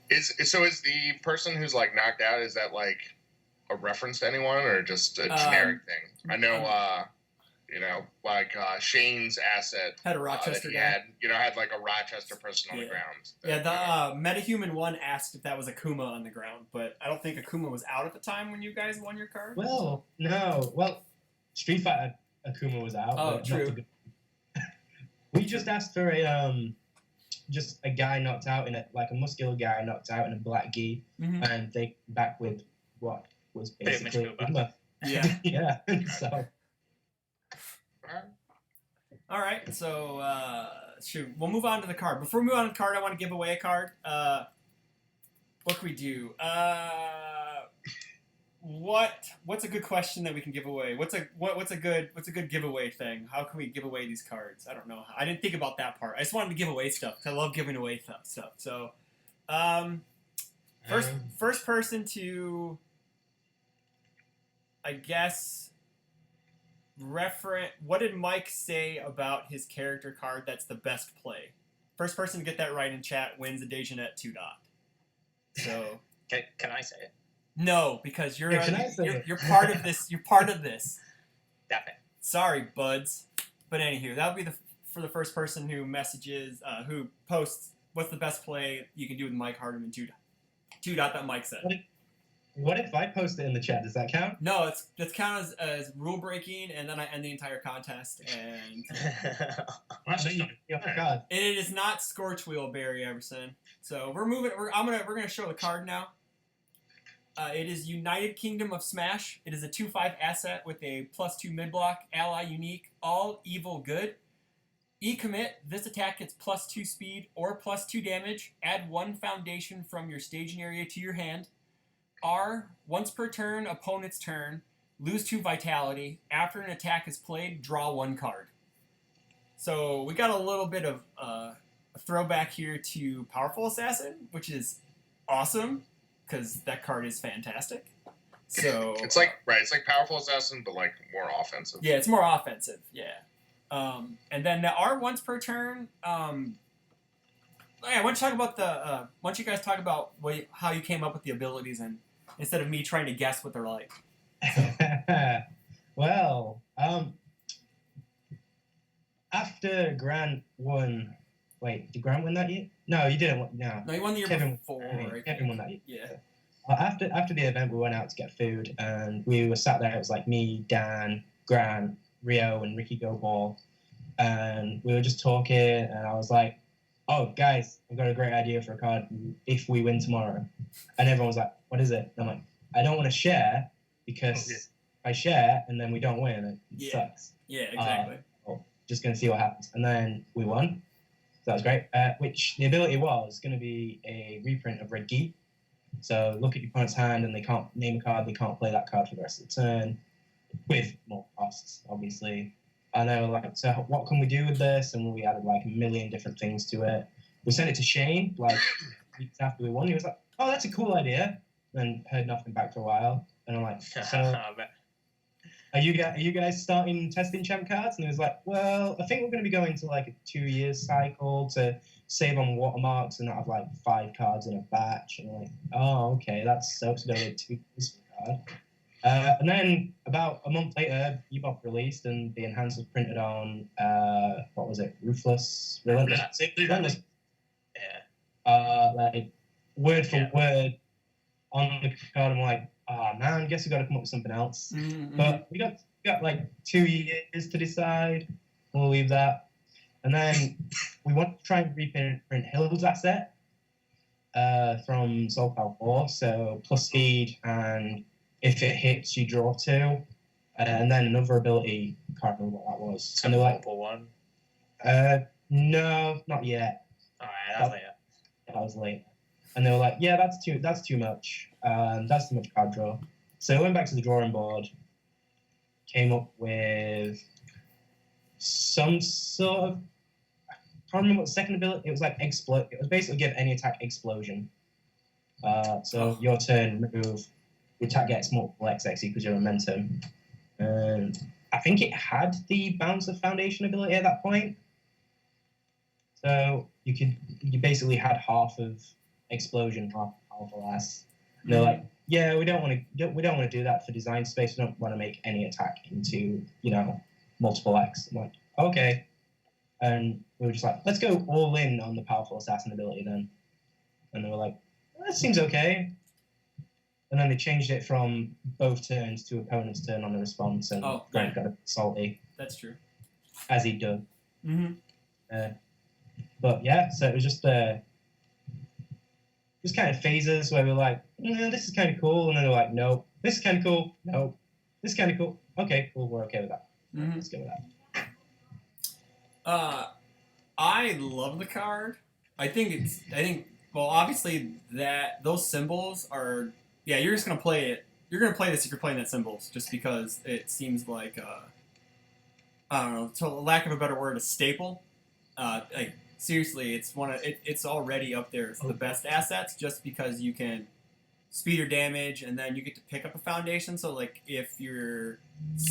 Is the person who's like knocked out, is that like a reference to anyone or just a generic thing? I know, like Shane's asset had a Rochester that he guy. had like a Rochester person on the ground. Yeah, the Metahuman one asked if that was Akuma on the ground, but I don't think Akuma was out at the time when you guys won your card. Well, no. Well, Street Fighter Akuma was out. Oh, but true. We just asked for just a guy knocked out in a muscular guy knocked out in a black gi, and they back with what was basically Akuma. Yeah. Yeah. So. All right, so we'll move on to the card. Before we move on to the card, I want to give away a card. What can we do? What's a good question that we can give away? What's a good giveaway thing? How can we give away these cards? I don't know. I didn't think about that part. I just wanted to give away stuff. I love giving away stuff. So, first person to, I guess, what did Mike say about his character card that's the best play? First person to get that right in chat wins a Dejanet 2 dot. So can I say it? No, because you're You're part of this. You're part of this. Damn it. Sorry, buds. But anywho, that would be for the first person who messages, who posts what's the best play you can do with Mike Hardiman 2. That Mike said. What if I post it in the chat? Does that count? No, it's counted as rule breaking, and then I end the entire contest. And That's not Oh my god. and it is not Scorch Wheel, Barry Everson. So we're moving. We're gonna show the card now. It is United Kingdom of Smash. It is a 2/5 asset with a +2 mid block, ally unique, all evil good. E-commit, this attack gets +2 speed or +2 damage. Add 1 foundation from your staging area to your hand. R, once per turn, opponent's turn, lose 2 vitality. After an attack is played, draw 1 card. So we got a little bit of a throwback here to Powerful Assassin, which is awesome because that card is fantastic. So It's like Powerful Assassin, but like more offensive. yeah, it's more offensive. Yeah. And then the R once per turn. Yeah, why don't you talk about why don't you guys talk about how you came up with the abilities, and instead of me trying to guess what they're like. Well, after Grant won. Wait, did Grant win that year? No, you didn't. No, No, you won the year Kevin, before. Right? Kevin won that year. Yeah. After the event, we went out to get food, and we were sat there. It was like me, Dan, Grant, Rio, and Ricky Go Ball, and we were just talking. And I was like, "Oh, guys, I've got a great idea for a card if we win tomorrow." And everyone was like, "What is it?" And I'm like, "I don't want to share because I share and then we don't win. It sucks." Yeah, exactly. Just going to see what happens. And then we won. So that was great. Which the ability was going to be a reprint of Red Gi. So look at your opponent's hand and they can't name a card, they can't play that card for the rest of the turn, with more costs, obviously. And they were like, so what can we do with this? And we added like a million different things to it. We sent it to Shane, like weeks after we won. He was like, oh, that's a cool idea. And heard nothing back for a while. And I'm like, so are you guys starting testing champ cards? And he was like, well, I think we're going to be going to like a 2-year cycle to save on watermarks and not have like 5 cards in a batch. And I'm like, oh, okay, that sucks. We're going to get 2 years for a card. And then about a month later, Bebop released and the enhance was printed on, what was it? Relentless. Yeah. Like word for word on the card. I'm like, oh man, I guess we got to come up with something else. Mm-hmm. But we got like 2 years to decide. We'll leave that. And then we want to try and reprint Hill's asset from Soul Power 4. So plus speed, and if it hits, you draw 2. And then another ability, can't remember what that was. And they're like, one. no, not yet. Alright, that's later. That was late. And they were like, yeah, that's too much. That's too much card draw. So I went back to the drawing board, came up with some sort of, I can't remember what the second ability, it was like explode. It was basically give any attack explosion. So your turn, move, the attack gets multiple XXE because you're momentum. And I think it had the Bounce of Foundation ability at that point. So you basically had half of explosion, half of less. And they're like, yeah, we don't want to do that for design space. We don't want to make any attack into multiple X. I'm like, okay. And we were just like, let's go all in on the Powerful Assassin ability then. And they were like, that seems okay. And then they changed it from both turns to opponent's turn on the response, and Grant got a salty. That's true. As he did. Mm-hmm. But yeah, so it was just kind of phases where we're like, this is kind of cool, and then they're like, no, this is kind of cool, no, this is kind of cool. Okay, cool, we're okay with that. Mm-hmm. Let's go with that. I love the card. Well, obviously those symbols are, you're just gonna play it. You're gonna play this if you're playing that symbols, just because it seems like I don't know, to lack of a better word, a staple. Like seriously, it's already up there. It's the best assets just because you can speed or damage, and then you get to pick up a foundation. So like if you're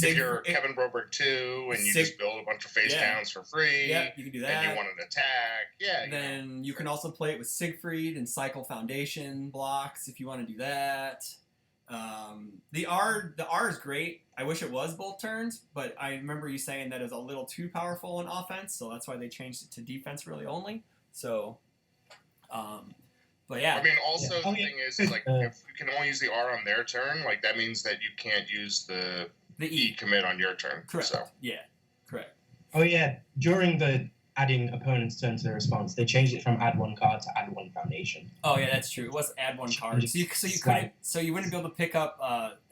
Kevin Broberg 2 and you just build a bunch of face downs for free, you can do that. And you want an attack, Then you can also play it with Siegfried and cycle foundation blocks if you want to do that. The R is great. I wish it was both turns, but I remember you saying that it was a little too powerful in offense, so that's why they changed it to defense really only. So But yeah, I mean, also Yeah. the thing is like if you can only use the R on their turn, like that means that you can't use the E commit on your turn. correct. So Yeah, correct. Oh yeah, during the adding opponent's turn to the response, they changed it from add 1 card to add 1 foundation. Oh yeah, that's true. It was add 1 card, so you Slight. wouldn't be able to pick up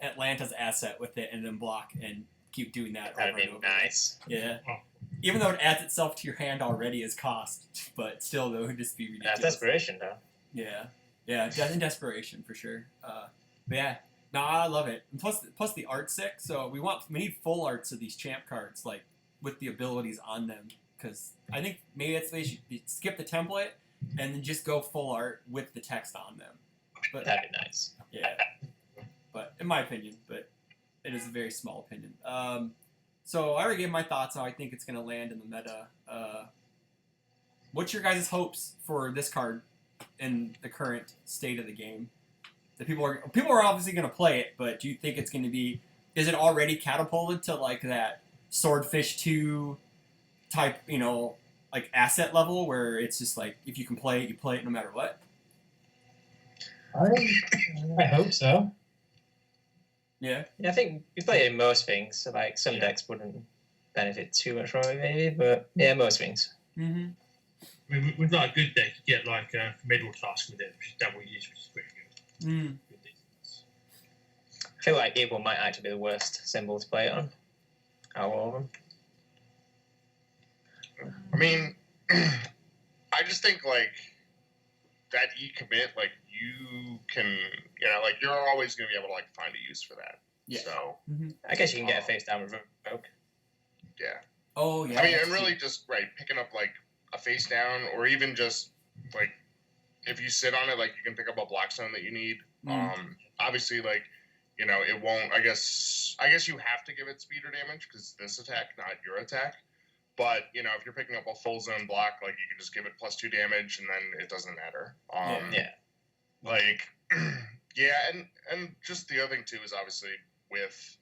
Atlanta's asset with it and then block and keep doing that. That'd over be and over. nice. Yeah. Oh. Even though it adds itself to your hand already as cost, but still, though, it would just be ridiculous. That's desperation, though. Yeah, in desperation for sure. But yeah, no, I love it. And plus the art's sick. So we need full arts of these champ cards, like with the abilities on them, because I think maybe they should skip the template and then just go full art with the text on them. But That'd be nice. yeah, but in my opinion, but it is a very small opinion. So I already gave my thoughts on how I think it's going to land in the meta. What's your guys' hopes for this card in the current state of the game? The people are obviously going to play it, but do you think it's going to be? Is it already catapulted to like that Swordfish 2 type, like asset level where it's just like if you can play it, you play it no matter what? I hope so. Yeah. Yeah, I think you play it in most things. So like some decks wouldn't benefit too much from it, maybe, but yeah, most things. Mm-hmm. I mean, with like a good deck, you get like a middle task with it, which is double use, which is pretty good. Mm. I feel like Evil might actually be the worst symbol to play it on. Out of all of them. I mean, I just think like that E commit, like you can, like you're always going to be able to like find a use for that. Yeah. So I guess you can get a face down revoke. yeah. Oh yeah. I mean, that's and really true. just picking up like a face down, or even just like if you sit on it, like you can pick up a block zone that you need. Obviously, like it won't. I guess you have to give it speed or damage because this attack, not your attack. But if you're picking up a full zone block, like you can just give it +2 damage, and then it doesn't matter. Yeah. Like, yeah, and just the other thing too is obviously with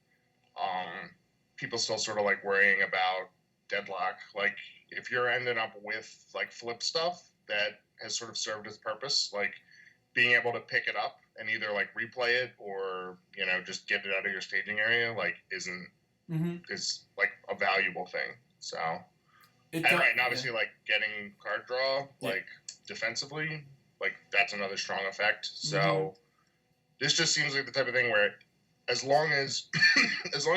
people still sort of like worrying about deadlock. Like if you're ending up with like flip stuff that has sort of served its purpose, like being able to pick it up and either like replay it or just get it out of your staging area, like is like a valuable thing. So and obviously like getting card draw like defensively, like that's another strong effect. So this just seems like the type of thing where as long as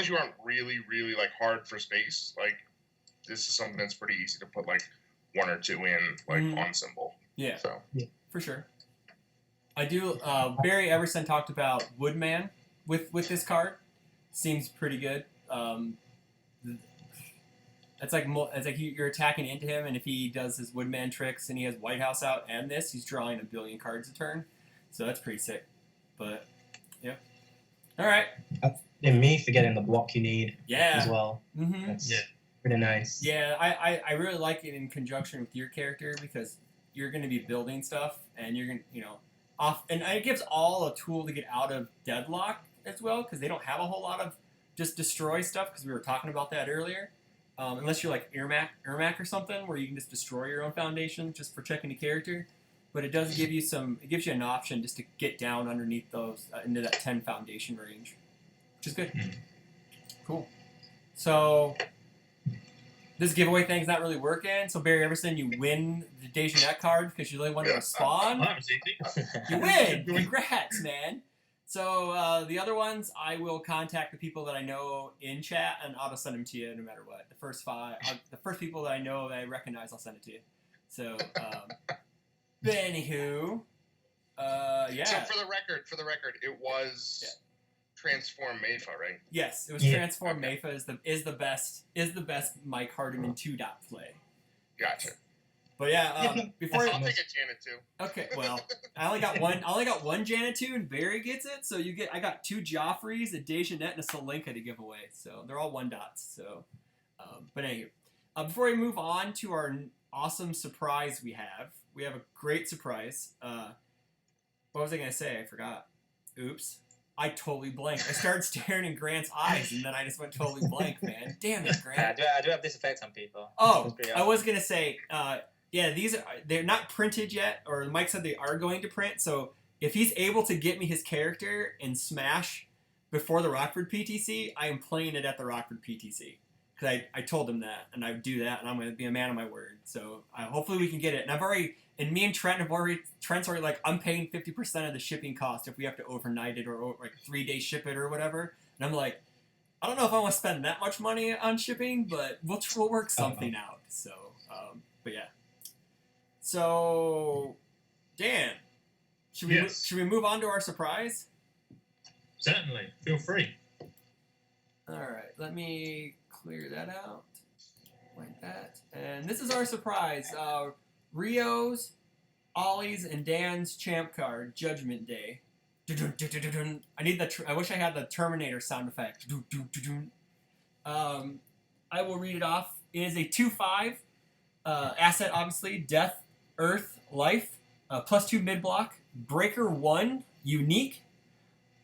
you aren't really like hard for space, like this is something that's pretty easy to put like 1 or 2 in like on symbol. Yeah. So for sure. I do. Barry Everson talked about Woodman with this card. Seems pretty good. It's like you're attacking into him, and if he does his Woodman tricks and he has White House out and this, he's drawing 1 billion cards a turn. So that's pretty sick. But yeah. All right. And me for getting the block you need Yeah. as well. Mm-hmm. That's pretty nice. Yeah, I really like it in conjunction with your character because you're going to be building stuff and you're going to, and it gives all a tool to get out of deadlock as well because they don't have a whole lot of just destroy stuff because we were talking about that earlier. Unless you're like Ermac or something where you can just destroy your own foundation just for checking the character. But it does give you it gives you an option just to get down underneath those into that 10 foundation range, which is good. Cool. So this giveaway thing's not really working. So Barry Everson, you win the Dejanet card because you really wanted to spawn. That was easy. You win. Congrats, man. So the other ones, I will contact the people that I know in chat, and I'll just send them to you no matter what. The first people that I know that I recognize, I'll send it to you. So, but anywho, yeah. So for the record, it was Transform Mayfa, right? Yes, it was Transform Mayfa is the best Mike Hardiman 2 play. Gotcha. But yeah, before I'll take a Janet too. Okay, well, I only got one Janet 2 and Barry gets it, so I got 2 Joffreys, a Dejanet, and a Solenka to give away. So they're all 1 dots. So, but anyway, before we move on to our awesome surprise, we have a great surprise. What was I gonna say? I forgot. Oops. I totally blanked. I started staring in Grant's eyes, and then I just went totally blank, man. Damn it, Grant. I do have this effect on people. Oh, I was gonna say, Yeah, they're not printed yet, or Mike said they are going to print. So if he's able to get me his character in Smash before the Rockford PTC, I am playing it at the Rockford PTC. Because I told him that, and I would do that, and I'm going to be a man of my word. So hopefully we can get it. And me and Trent's already like, I'm paying 50% of the shipping cost if we have to overnight it or like 3-day ship it or whatever. And I'm like, I don't know if I want to spend that much money on shipping, but we'll work something out. So, but yeah. So, Dan, should we move on to our surprise? Certainly. Feel free. All right. Let me clear that out like that. And this is our surprise. Rio's, Ollie's, and Dan's champ card, Judgment Day. I need I wish I had the Terminator sound effect. I will read it off. It is a 2/5 asset, obviously. Death, Earth, Life. +2 mid block. Breaker 1, unique.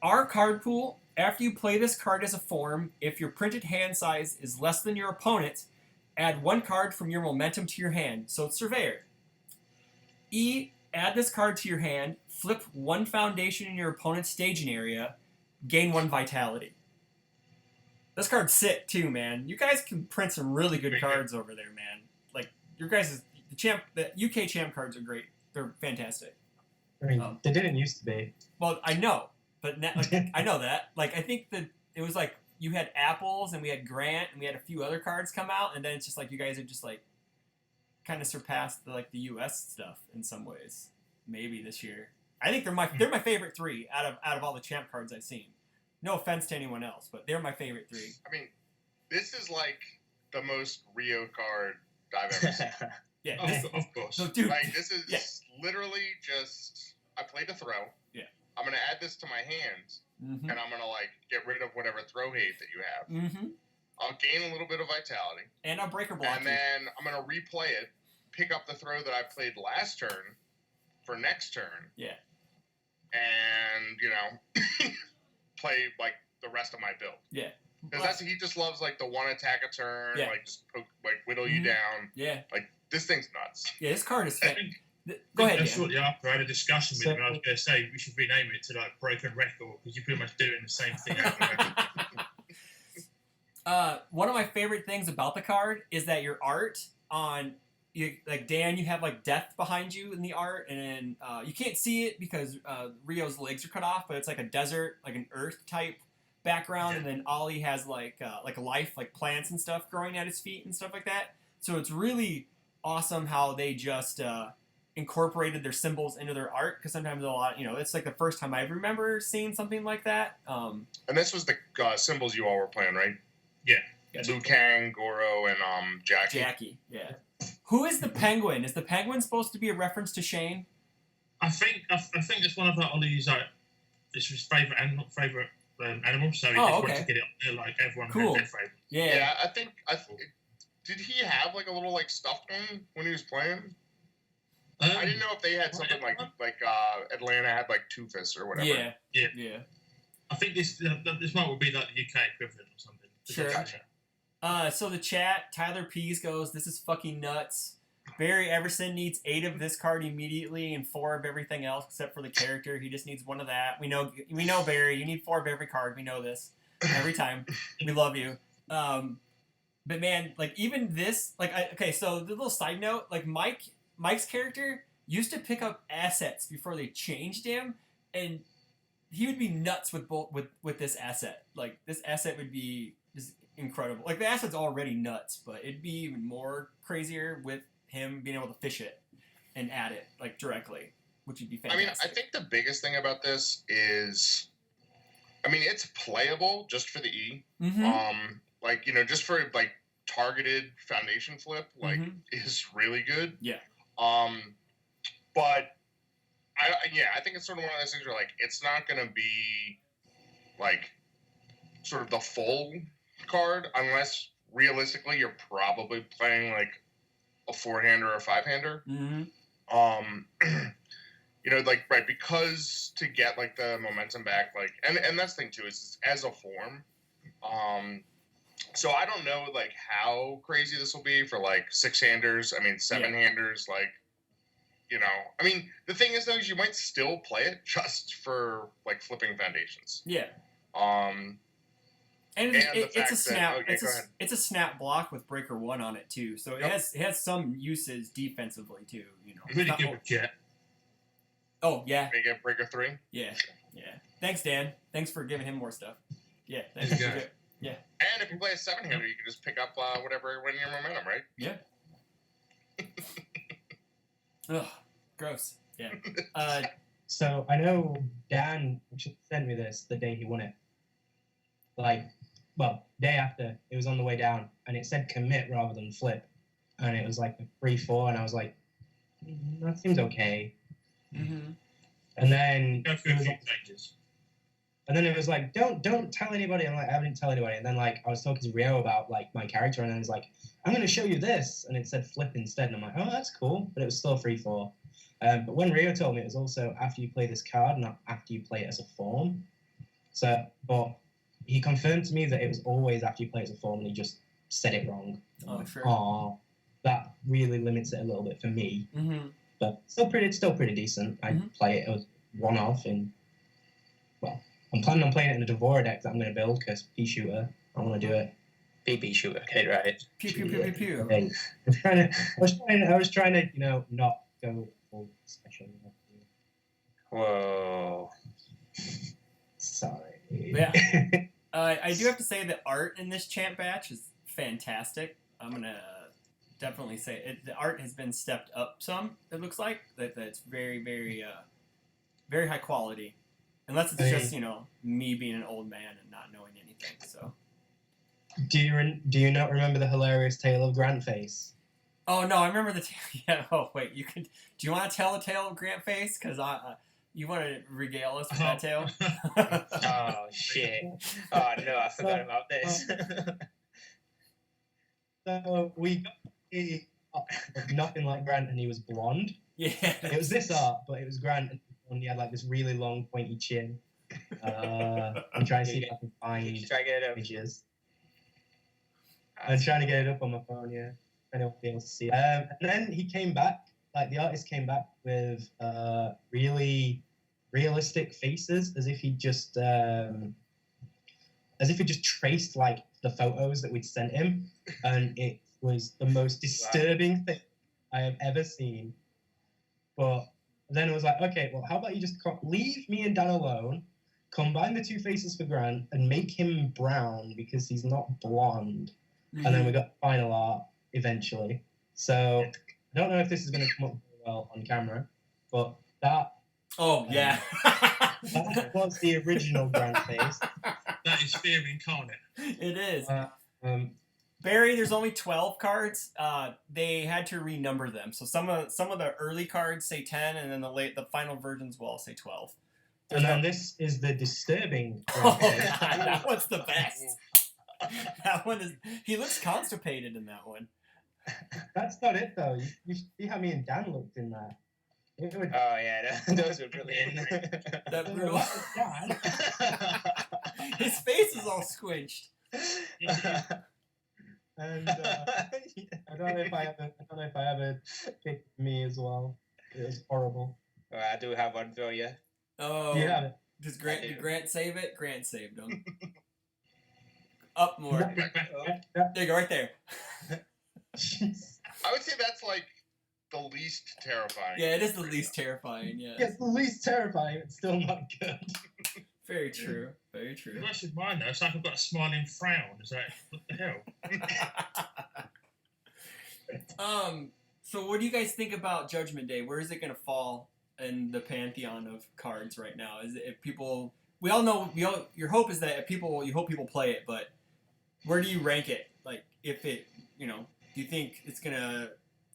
Our card pool. After you play this card as a form, if your printed hand size is less than your opponent, add 1 card from your momentum to your hand. So it's Surveyor. E, add this card to your hand, flip 1 foundation in your opponent's staging area, gain 1 vitality. This card's sick too, man. You guys can print some really good cards over there, man. Like your guys' the UK champ cards are great. They're fantastic. I mean, they didn't used to be. Well, I know, but now, like, I know that. Like I think that it was like you had Apples and we had Grant and we had a few other cards come out, and then it's just like you guys are just like kind of surpassed the US stuff in some ways. Maybe this year. I think they're my favorite 3 out of all the champ cards I've seen. No offense to anyone else, but they're my favorite 3. I mean, this is like the most Rio card I've ever seen. Yeah, Of course. No, dude. Like, this is literally just, I played a throw. Yeah. I'm going to add this to my hands, Mm-hmm. and I'm going to, like, get rid of whatever throw hate that you have. Mm-hmm. I'll gain a little bit of vitality. And I'll breaker block. And then I'm going to replay it, pick up the throw that I played last turn for next turn. Yeah. And, you know, play, like, the rest of my build. Yeah. Because he just loves, like, the 1 attack a turn, Yeah. like, just poke, like, whittle you down. Yeah. Like, this thing's nuts. Yeah, this card is I sick. think Go ahead, Dan. shortly after I had a discussion with him, and I was going to say we should rename it to like Broken Record because you're pretty much doing the same thing. One of my favorite things about the card is that your art on like Dan, you have like death behind you in the art, and then you can't see it because Rio's legs are cut off, but it's like a desert, like an earth type background, and then Ollie has like life, like plants and stuff growing at his feet and stuff like that. So it's really awesome how they just incorporated their symbols into their art, because sometimes it's like the first time I remember seeing something like that. And this was the symbols you all were playing, right? Yeah. Liu Kang, Goro, and Jackie. Jackie, yeah. Who is the penguin? Is the penguin supposed to be a reference to Shane? I think it's one of Ollie's it's his favorite animal, so he just wanted to get it up there like everyone Cool. had their favorite. Yeah. I think did he have like a little like stuffed one when he was playing? I didn't know if they had something like Atlanta had like Two-Fist or whatever. Yeah. I think this one would be like the UK equivalent or something. Sure. Gotcha. So the chat, Tyler Pease goes, "This is fucking nuts. Barry Everson needs 8 of this card immediately and 4 of everything else except for the character. He just needs 1 of that. We know Barry. You need 4 of every card. We know this every time. We love you. But man, like even this, like okay. So the little side note, like Mike's character used to pick up assets before they changed him, and he would be nuts with this asset. Like this asset would be just incredible. Like the asset's already nuts, but it'd be even more crazier with him being able to fish it and add it like directly, which would be fantastic. I mean, I think the biggest thing about this is, I mean, it's playable just for the E. Mm-hmm. Like, you know, just for like targeted foundation flip, like is really good. Yeah. But I think it's sort of one of those things where like it's not gonna be like sort of the full card unless realistically you're probably playing like a 4-hander or a 5-hander. Mm-hmm. You know, like right, because to get like the momentum back, like and that's the thing too, is as a form, So I don't know like how crazy this will be for like 6-handers. I mean 7-handers, like, you know. I mean, the thing is though, is you might still play it just for like flipping foundations. Yeah. And it's a snap. Go ahead. It's a snap block with breaker 1 on it too, so it has some uses defensively too. You know, Really good with Jet. Oh yeah. Make it breaker 3. Yeah. Thanks, Dan. Thanks for giving him more stuff. Yeah. Thanks. Yeah. And if you play a 7-hander, you can just pick up whatever when your momentum, right? Yeah. Ugh, gross. Yeah. So I know Dan sent me this the day he won it. Like, well, day after, it was on the way down, and it said commit rather than flip, and it was like a 3-4, and I was like, that seems okay. Mm-hmm. And then Go through a few changes. And then it was like, don't tell anybody. I'm like, I didn't tell anybody. And then like I was talking to Rio about like my character, and then he's like, I'm gonna show you this, and it said flip instead. And I'm like, oh, that's cool, but it was still 3-4. But when Rio told me, it was also after you play this card, not after you play it as a form. So, but he confirmed to me that it was always after you play it as a form, and he just said it wrong. Oh, sure. Aw, that really limits it a little bit for me. Mm-hmm. But it's still pretty decent. I play it as one off, and well, I'm planning on playing it in a Devora deck that I'm going to build because pea shooter. I want to do it. BB shooter. Okay, right. Pew pew pew pew pew. Okay. I was trying to, not go full special. Whoa. Sorry. Yeah. I do have to say that art in this champ batch is fantastic. I'm gonna definitely say it. The art has been stepped up some. It looks like that's very, very, very high quality. Unless it's just me being an old man and not knowing anything. So. Do you not remember the hilarious tale of Grant Face? Oh no, I remember the tale. Yeah. Oh wait, you could. Do you want to tell the tale of Grant Face? Because you want to regale us with that tale? Oh shit! Oh no, I forgot about this. So we got nothing like Grant, and he was blonde. Yeah. It was this art, but it was Grant, and he had like this really long, pointy chin. I'm trying to see if I can find Try to get it up. images. I'm trying to get it up on my phone, yeah. I don't be able to see it. And then he came back, like the artist came back with really realistic faces, as if he just traced like the photos that we'd sent him, and it was the most disturbing thing I have ever seen. But then it was like, okay, well, how about you just leave me and Dan alone, combine the two faces for Grant, and make him brown because he's not blonde. And then we got final art eventually. So I don't know if this is going to come up very well on camera, but that. Oh yeah. That was the original Grant face. That is fear incarnate. It is. Barry, there's only 12 cards. They had to renumber them, so some of the early cards say 10, and then the final versions will all say 12. And then this is the disturbing. Oh God, that one's the best. That one is. He looks constipated in that one. That's not it though. You see how me and Dan looked in that. Oh yeah, those were brilliant. That brutal. His face is all squinched. And I don't know if I ever picked me as well. It was horrible. Well, I do have one for you. Oh, yeah. Did Grant save it? Grant saved him. Up more. There you go, right there. I would say that's like the least terrifying. Yeah, it is the least terrifying. Yeah. It's the least terrifying. It's still not good. Very true. Very true. That's just mine though. It's like I've got a smiling frown. Is that what the hell? So what do you guys think about Judgment Day? Where is it going to fall in the pantheon of cards right now? Is it if people? We all know. Your hope is that you hope people play it, but where do you rank it? Like, if it, do you think it's gonna?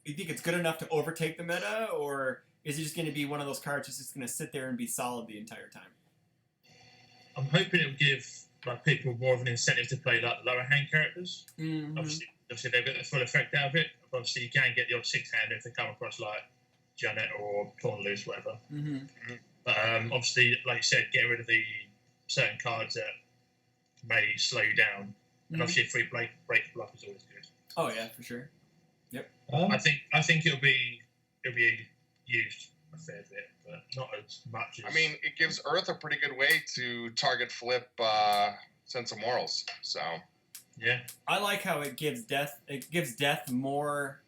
You think it's good enough to overtake the meta, or is it just going to be one of those cards that's just going to sit there and be solid the entire time? I'm hoping it'll give people more of an incentive to play like lower hand characters. Mm-hmm. Obviously they'll get the full effect out of it. Obviously, you can get the odd 6-hander if they come across like Janet or Torn Loose, whatever. Mm-hmm. But obviously, like you said, getting rid of the certain cards that may slow you down And obviously, a free break block is always good. Oh yeah, for sure. I think it'll be used a fair bit, but not as much as. I mean, it gives Earth a pretty good way to target flip sense of morals. So yeah, I like how it gives death. It gives death more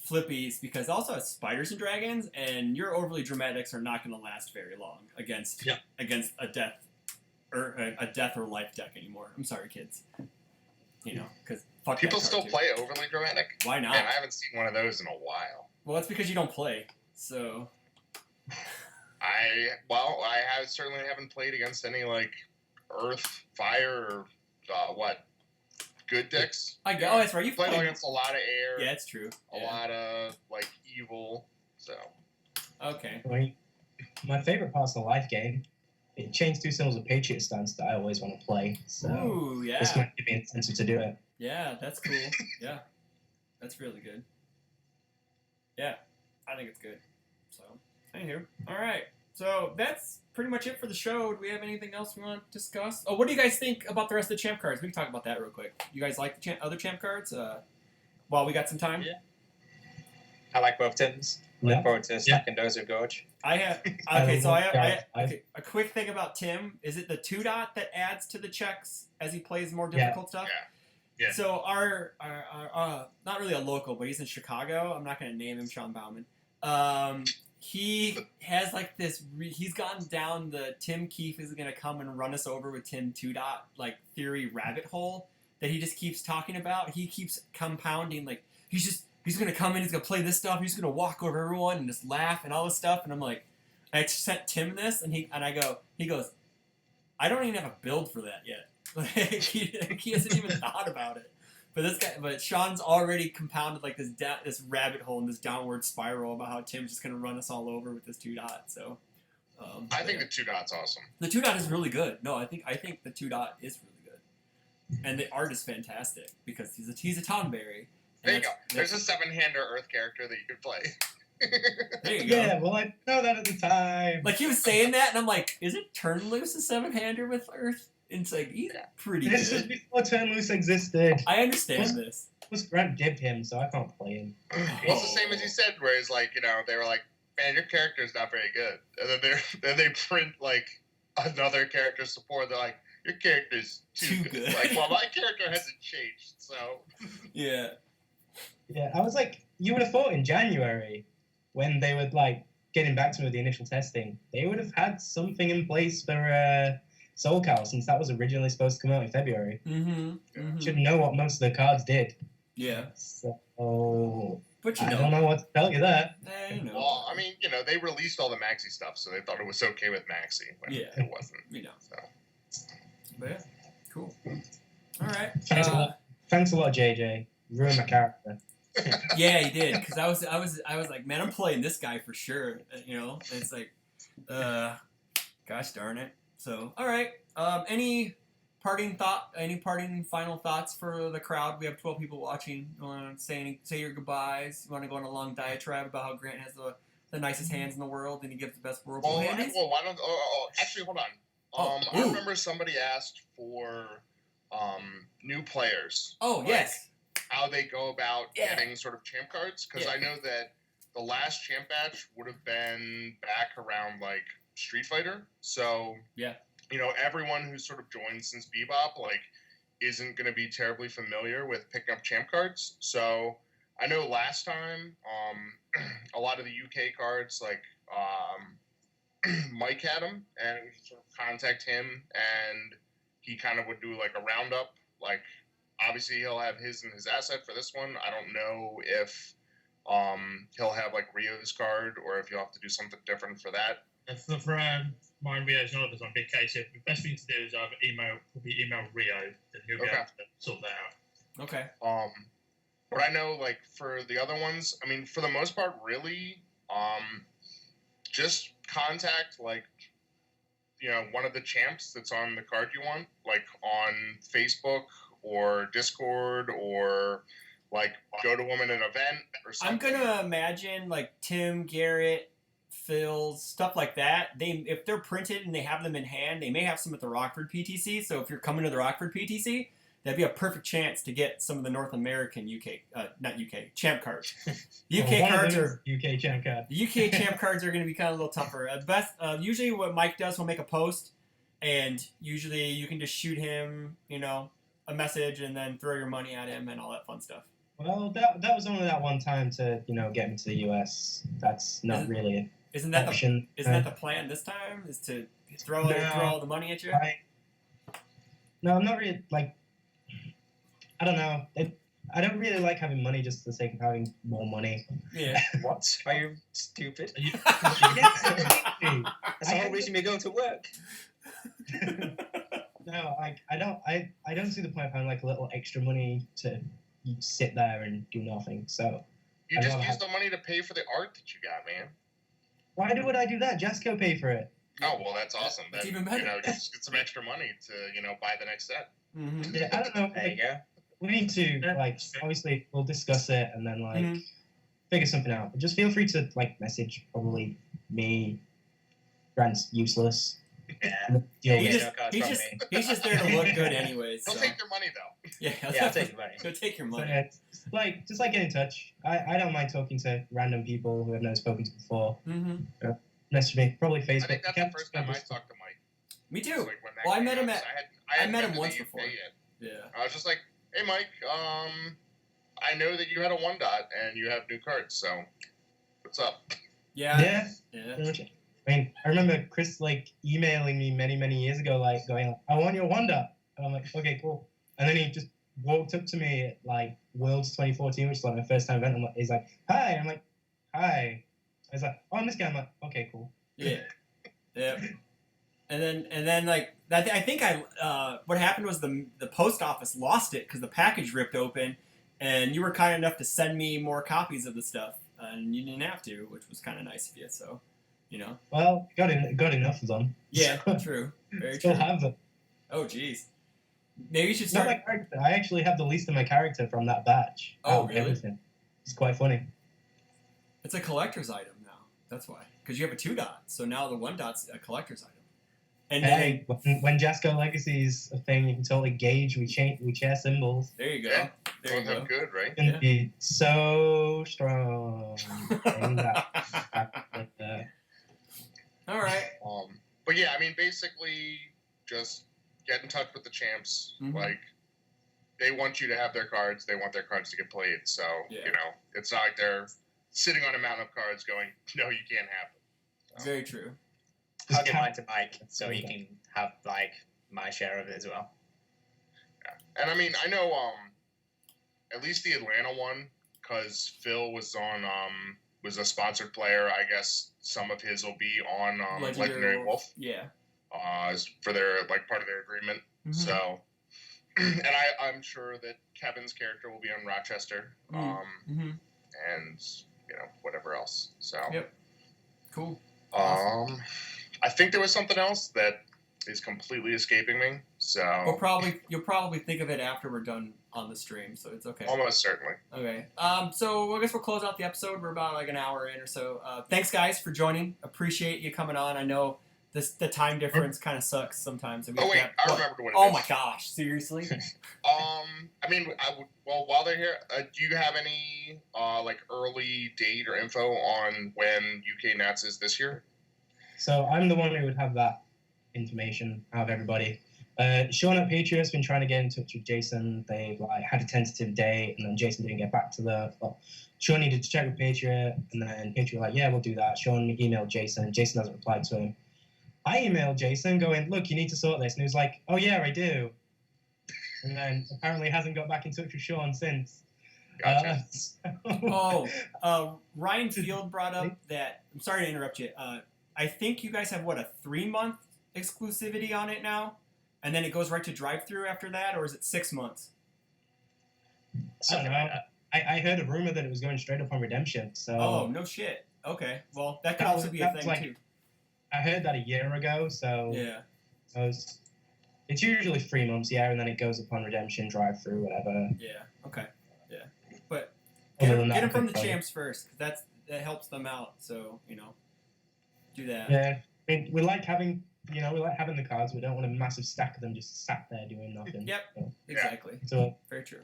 flippies because it also has spiders and dragons, and your overly dramatics are not going to last very long against a death or life deck anymore. I'm sorry, kids. You know, because people still play overly dramatic. Why not? Man, I haven't seen one of those in a while. Well, that's because you don't play. So I certainly haven't played against any like Earth, Fire, or good decks. Oh, that's right. You've played against a lot of air. Yeah, it's true. A lot of like evil. So okay. My favorite part's the life game. It changed 2 symbols of Patriot stance that I always want to play. So ooh, yeah. this might give me an incentive to do it. Yeah, that's cool. Yeah, that's really good. Yeah, I think it's good. So, anywho, all right. So that's pretty much it for the show. Do we have anything else we want to discuss? Oh, what do you guys think about the rest of the champ cards? We can talk about that real quick. You guys like the other champ cards? While we got some time. Yeah. I like both Tims. Look forward to second dose of Gorge. I have a quick thing about Tim. Is it the 2-dot that adds to the checks as he plays more difficult stuff? Yeah. So our not really a local, but he's in Chicago. I'm not going to name him Sean Bauman. He has like this. He's gone down the Tim Keefe is going to come and run us over with Tim 2-dot like theory rabbit hole that he just keeps talking about. He keeps compounding like he's going to come in. He's going to play this stuff. He's going to walk over everyone and just laugh and all this stuff. And I'm like, I sent Tim this, and he goes, I don't even have a build for that yet. Like, he hasn't even thought about it. But Sean's already compounded like this rabbit hole and this downward spiral about how Tim's just gonna run us all over with this 2-dot. So, I think the 2-dot's awesome. The 2-dot is really good. No, I think the 2-dot is really good, and the art is fantastic because he's a Tonberry. There you go. There's a 7-hander Earth character that you could play. There you go. Yeah, well, I know that at the time. Like he was saying that, and I'm like, is it Turn Loose a 7-hander with Earth? And it's like he's pretty good. This is before Turn Loose existed. I understand this. Was Grant dibbed him, so I can't play him. Well, it's the same as you said, where it's like, they were like, man, your character's not very good. And then they print like another character support. They're like, your character's too good. Like, well, my character hasn't changed, so. Yeah. Yeah, I was like, you would have thought in January, when they were like getting back to me with the initial testing, they would have had something in place for Soul Cal, since that was originally supposed to come out in February. Should know what most of the cards did. Yeah. So, but I don't know what to tell you there. Well, I mean, they released all the Maxi stuff, so they thought it was okay with Maxi, but it wasn't. So. But yeah, cool. All right. Thanks a lot, JJ. Ruined my character. Yeah, he did. Because I was like, man, I'm playing this guy for sure. And it's like, gosh darn it. So, all right. Any parting final thoughts for the crowd? We have 12 people watching. You want to say your goodbyes? You want to go on a long diatribe about how Grant has the nicest hands in the world and he gives the best whirlpool handies? Well, why don't? Actually, hold on. I remember somebody asked for new players. Oh, yes. How they go about getting sort of champ cards, because I know that the last champ batch would have been back around like Street Fighter, so everyone who's sort of joined since Bebop isn't going to be terribly familiar with picking up champ cards. So I know last time a lot of the UK cards Mike had them, and we could sort of contact him, and he kind of would do like a roundup. Like, obviously he'll have his in his asset for this one. I don't know if he'll have like Rio's card, or if you'll have to do something different for that. For mine, Rio's and others on Big Case, the best thing to do is either email Rio, and he'll be able to sort that out. Okay. But I know, like, for the other ones, I mean, for the most part, really, just contact, like, one of the champs that's on the card you want, like, on Facebook or Discord, or, like, go to them in an event or something. I'm going to imagine, like, Tim, Garrett, Phil's, stuff like that. If they're printed and they have them in hand, they may have some at the Rockford PTC. So if you're coming to the Rockford PTC, that'd be a perfect chance to get some of the North American not UK, champ cards. The UK Well, one of cards them are is UK champ card. the UK champ cards are going to be kind of a little tougher. Usually what Mike does, he'll make a post, and usually you can just shoot him, a message, and then throw your money at him and all that fun stuff. Well, that was only that one time to get him to the US. That's not really an Isn't that option. Isn't that the plan this time? Is to throw all the money at you? No, I'm not really like. I don't know. I don't really like having money just for the sake of having more money. Yeah. What? Are you stupid? Hey, That's the whole reason you're going to work. No, I don't see the point of having like a little extra money to sit there and do nothing. So You I'd just rather use have- the money to pay for the art that you got, man. why would I do that? Jasco pay for it. Oh well, that's awesome. It's Then even better. just get some extra money to buy the next set. Mm-hmm. Yeah, I don't know. There you go. We need to like obviously we'll discuss it and then like figure something out. But just feel free to like message probably me. Grant's useless. Yeah. Deal He with just- it. No cards he's from just- me. He's just there to look good anyways. He'll So. take your money though. Yeah, Yeah, I'll take your money. Go take your So, money. yeah, just like get in touch. I don't mind talking to random people who I've never spoken to before. Mm-hmm. Message me, probably I Facebook. think that's the first time I talked to Mike. Me It's too. like when that Well, I came met him out, at- 'cause I hadn't met been him to once the UK before. yet. Yeah. I was just like, hey Mike, I know that you had a 1-dot and you have new cards, so what's up? Yeah. Yeah. Pretty much. I mean, I remember Chris like emailing me many years ago, like going, "I want your Wanda," and I'm like, "Okay, cool." And then he just walked up to me at like Worlds 2014, which is like my first time event. He's like, "Hi," I'm like, "Hi." I was like, "Oh, I'm this guy." I'm like, "Okay, cool." Yeah. Yeah. And then like I think what happened was the post office lost it because the package ripped open, and you were kind enough to send me more copies of the stuff, and you didn't have to, which was kind of nice of you. So, Well, got enough of them. Yeah, true. Very Still true. have it. Oh, jeez. Maybe you should It's not start. my character. I actually have the least of my character from that batch. Oh, Out of really? Everything. It's quite funny. It's a collector's item now. That's why. Because you have a 2-dot, so now the 1-dot's a collector's item. And then, Hey, when Jasco Legacy's a thing, you can totally gauge. We share symbols. there you go. Yeah. There you Both go. have good, right? Can Yeah. be so strong. And All right. But yeah, I mean, basically, just get in touch with the champs. Mhm. Like, they want you to have their cards. They want their cards to get played. So, Yeah. it's not like they're sitting on a mountain of cards going, no, you can't have them. Very true. I'll give mine to Mike so he can have like my share of it as well. And I mean, I know at least the Atlanta one, because Phil was on was a sponsored player. I guess some of his will be on Legendary Wolf Yeah. for their part of their agreement. Mhm. So, and I'm sure that Kevin's character will be on Rochester, Mhm. and whatever else. So, Yep. Cool. I think there was something else that is completely escaping me. So You'll probably think of it after we're done on the stream, so it's okay. almost certainly. Okay. So I guess we'll close out the episode. We're about like an hour in or so. Thanks, guys, for joining. Appreciate you coming on. I know the time difference kind of sucks sometimes. And we Oh have to wait, have- I what? remembered what it Oh is. my gosh! Seriously? I mean, while they're here, do you have any early date or info on when UK Nats is this year? So I'm the one who would have that information out of everybody. Sean at Patriot has been trying to get in touch with Jason. They've had a tentative date, and then Jason didn't get back to Sean needed to check with Patriot, and then Patriot were like, yeah, we'll do that. Sean emailed Jason. Jason hasn't replied to him. I emailed Jason going, look, you need to sort this. And he was like, oh, yeah, I do. And then apparently hasn't got back in touch with Sean since. Gotcha. Ryan Field brought up that. I'm sorry to interrupt you. I think you guys have a 3-month exclusivity on it now, and then it goes right to drive-through after that, or is it 6 months? I don't know. I heard a rumor that it was going straight up on Redemption. So Oh, no shit. Okay. Well, that could also be a thing too. I heard that a year ago. So Yeah. it's usually 3 months, yeah, and then it goes upon Redemption, drive-through, whatever. Yeah. Okay. Yeah. But Other get than that, them from I the think champs first, 'cause that helps them out. So do that. Yeah, I mean, we like having we like having the cards. We don't want a massive stack of them just sat there doing nothing. Yep. So, Exactly. so Very true.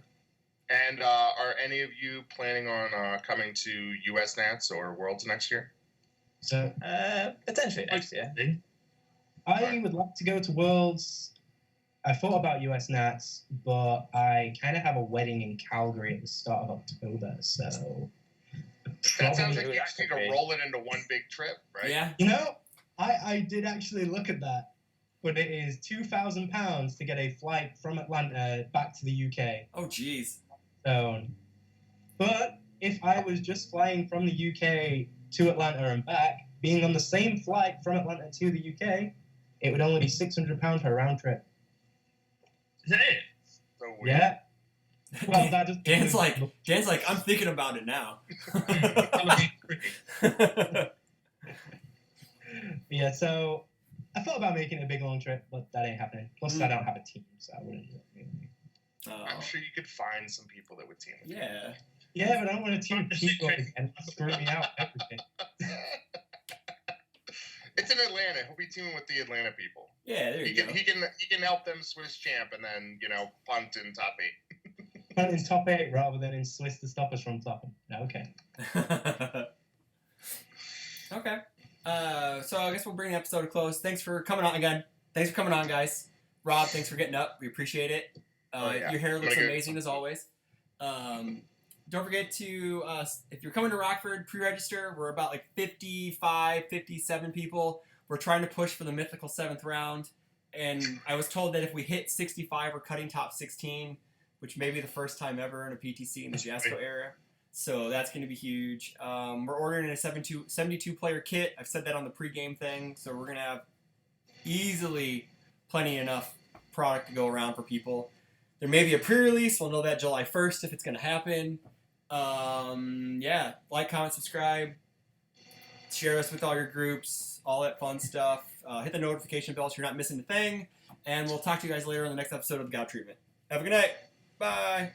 And are any of you planning on coming to US Nats or Worlds next year? so Potentially next year. I would like to go to Worlds. I thought about US Nats, but I kind of have a wedding in Calgary at the start of October, so. That sounds probably- like you just need to roll it into one big trip, right? Yeah. I did actually look at that, but it is £2,000 to get a flight from Atlanta back to the UK. Oh, jeez. So, but if I was just flying from the UK to Atlanta and back, being on the same flight from Atlanta to the UK, it would only be £600 per round trip. Is that it? So weird. Yeah. Well, that just Dan's like, I'm thinking about it now. Yeah, so I thought about making a big long trip, but that ain't happening. Plus, I don't have a team, so I wouldn't. I'm sure you could find some people that would team with you. Yeah. Yeah, but I don't want to team people and screw me out everything. It's in Atlanta. He'll be teaming with the Atlanta people. Yeah, there He you can, go. he can help them Swiss champ and then punt in top 8. But in top 8 rather than in Swiss to stop us from topping. Okay. Okay. So I guess we'll bring the episode to close. Thanks for coming on again. Thanks for coming on, guys. Rob, thanks for getting up. We appreciate it. Yeah. Your hair looks Really good. amazing as always. Don't forget to, if you're coming to Rockford, pre-register. We're about like 55, 57 people. We're trying to push for the mythical 7th round. And I was told that if we hit 65, we're cutting top 16, which may be the first time ever in a PTC in the Jasco era. So that's going to be huge. We're ordering a 72-player kit. I've said that on the pregame thing. So we're going to have easily plenty enough product to go around for people. There may be a pre-release. We'll know that July 1st if it's going to happen. Yeah, like, comment, subscribe. Share us with all your groups. All that fun stuff. Hit the notification bell so you're not missing a thing. And we'll talk to you guys later on the next episode of The Gout Treatment. Have a good night. Bye.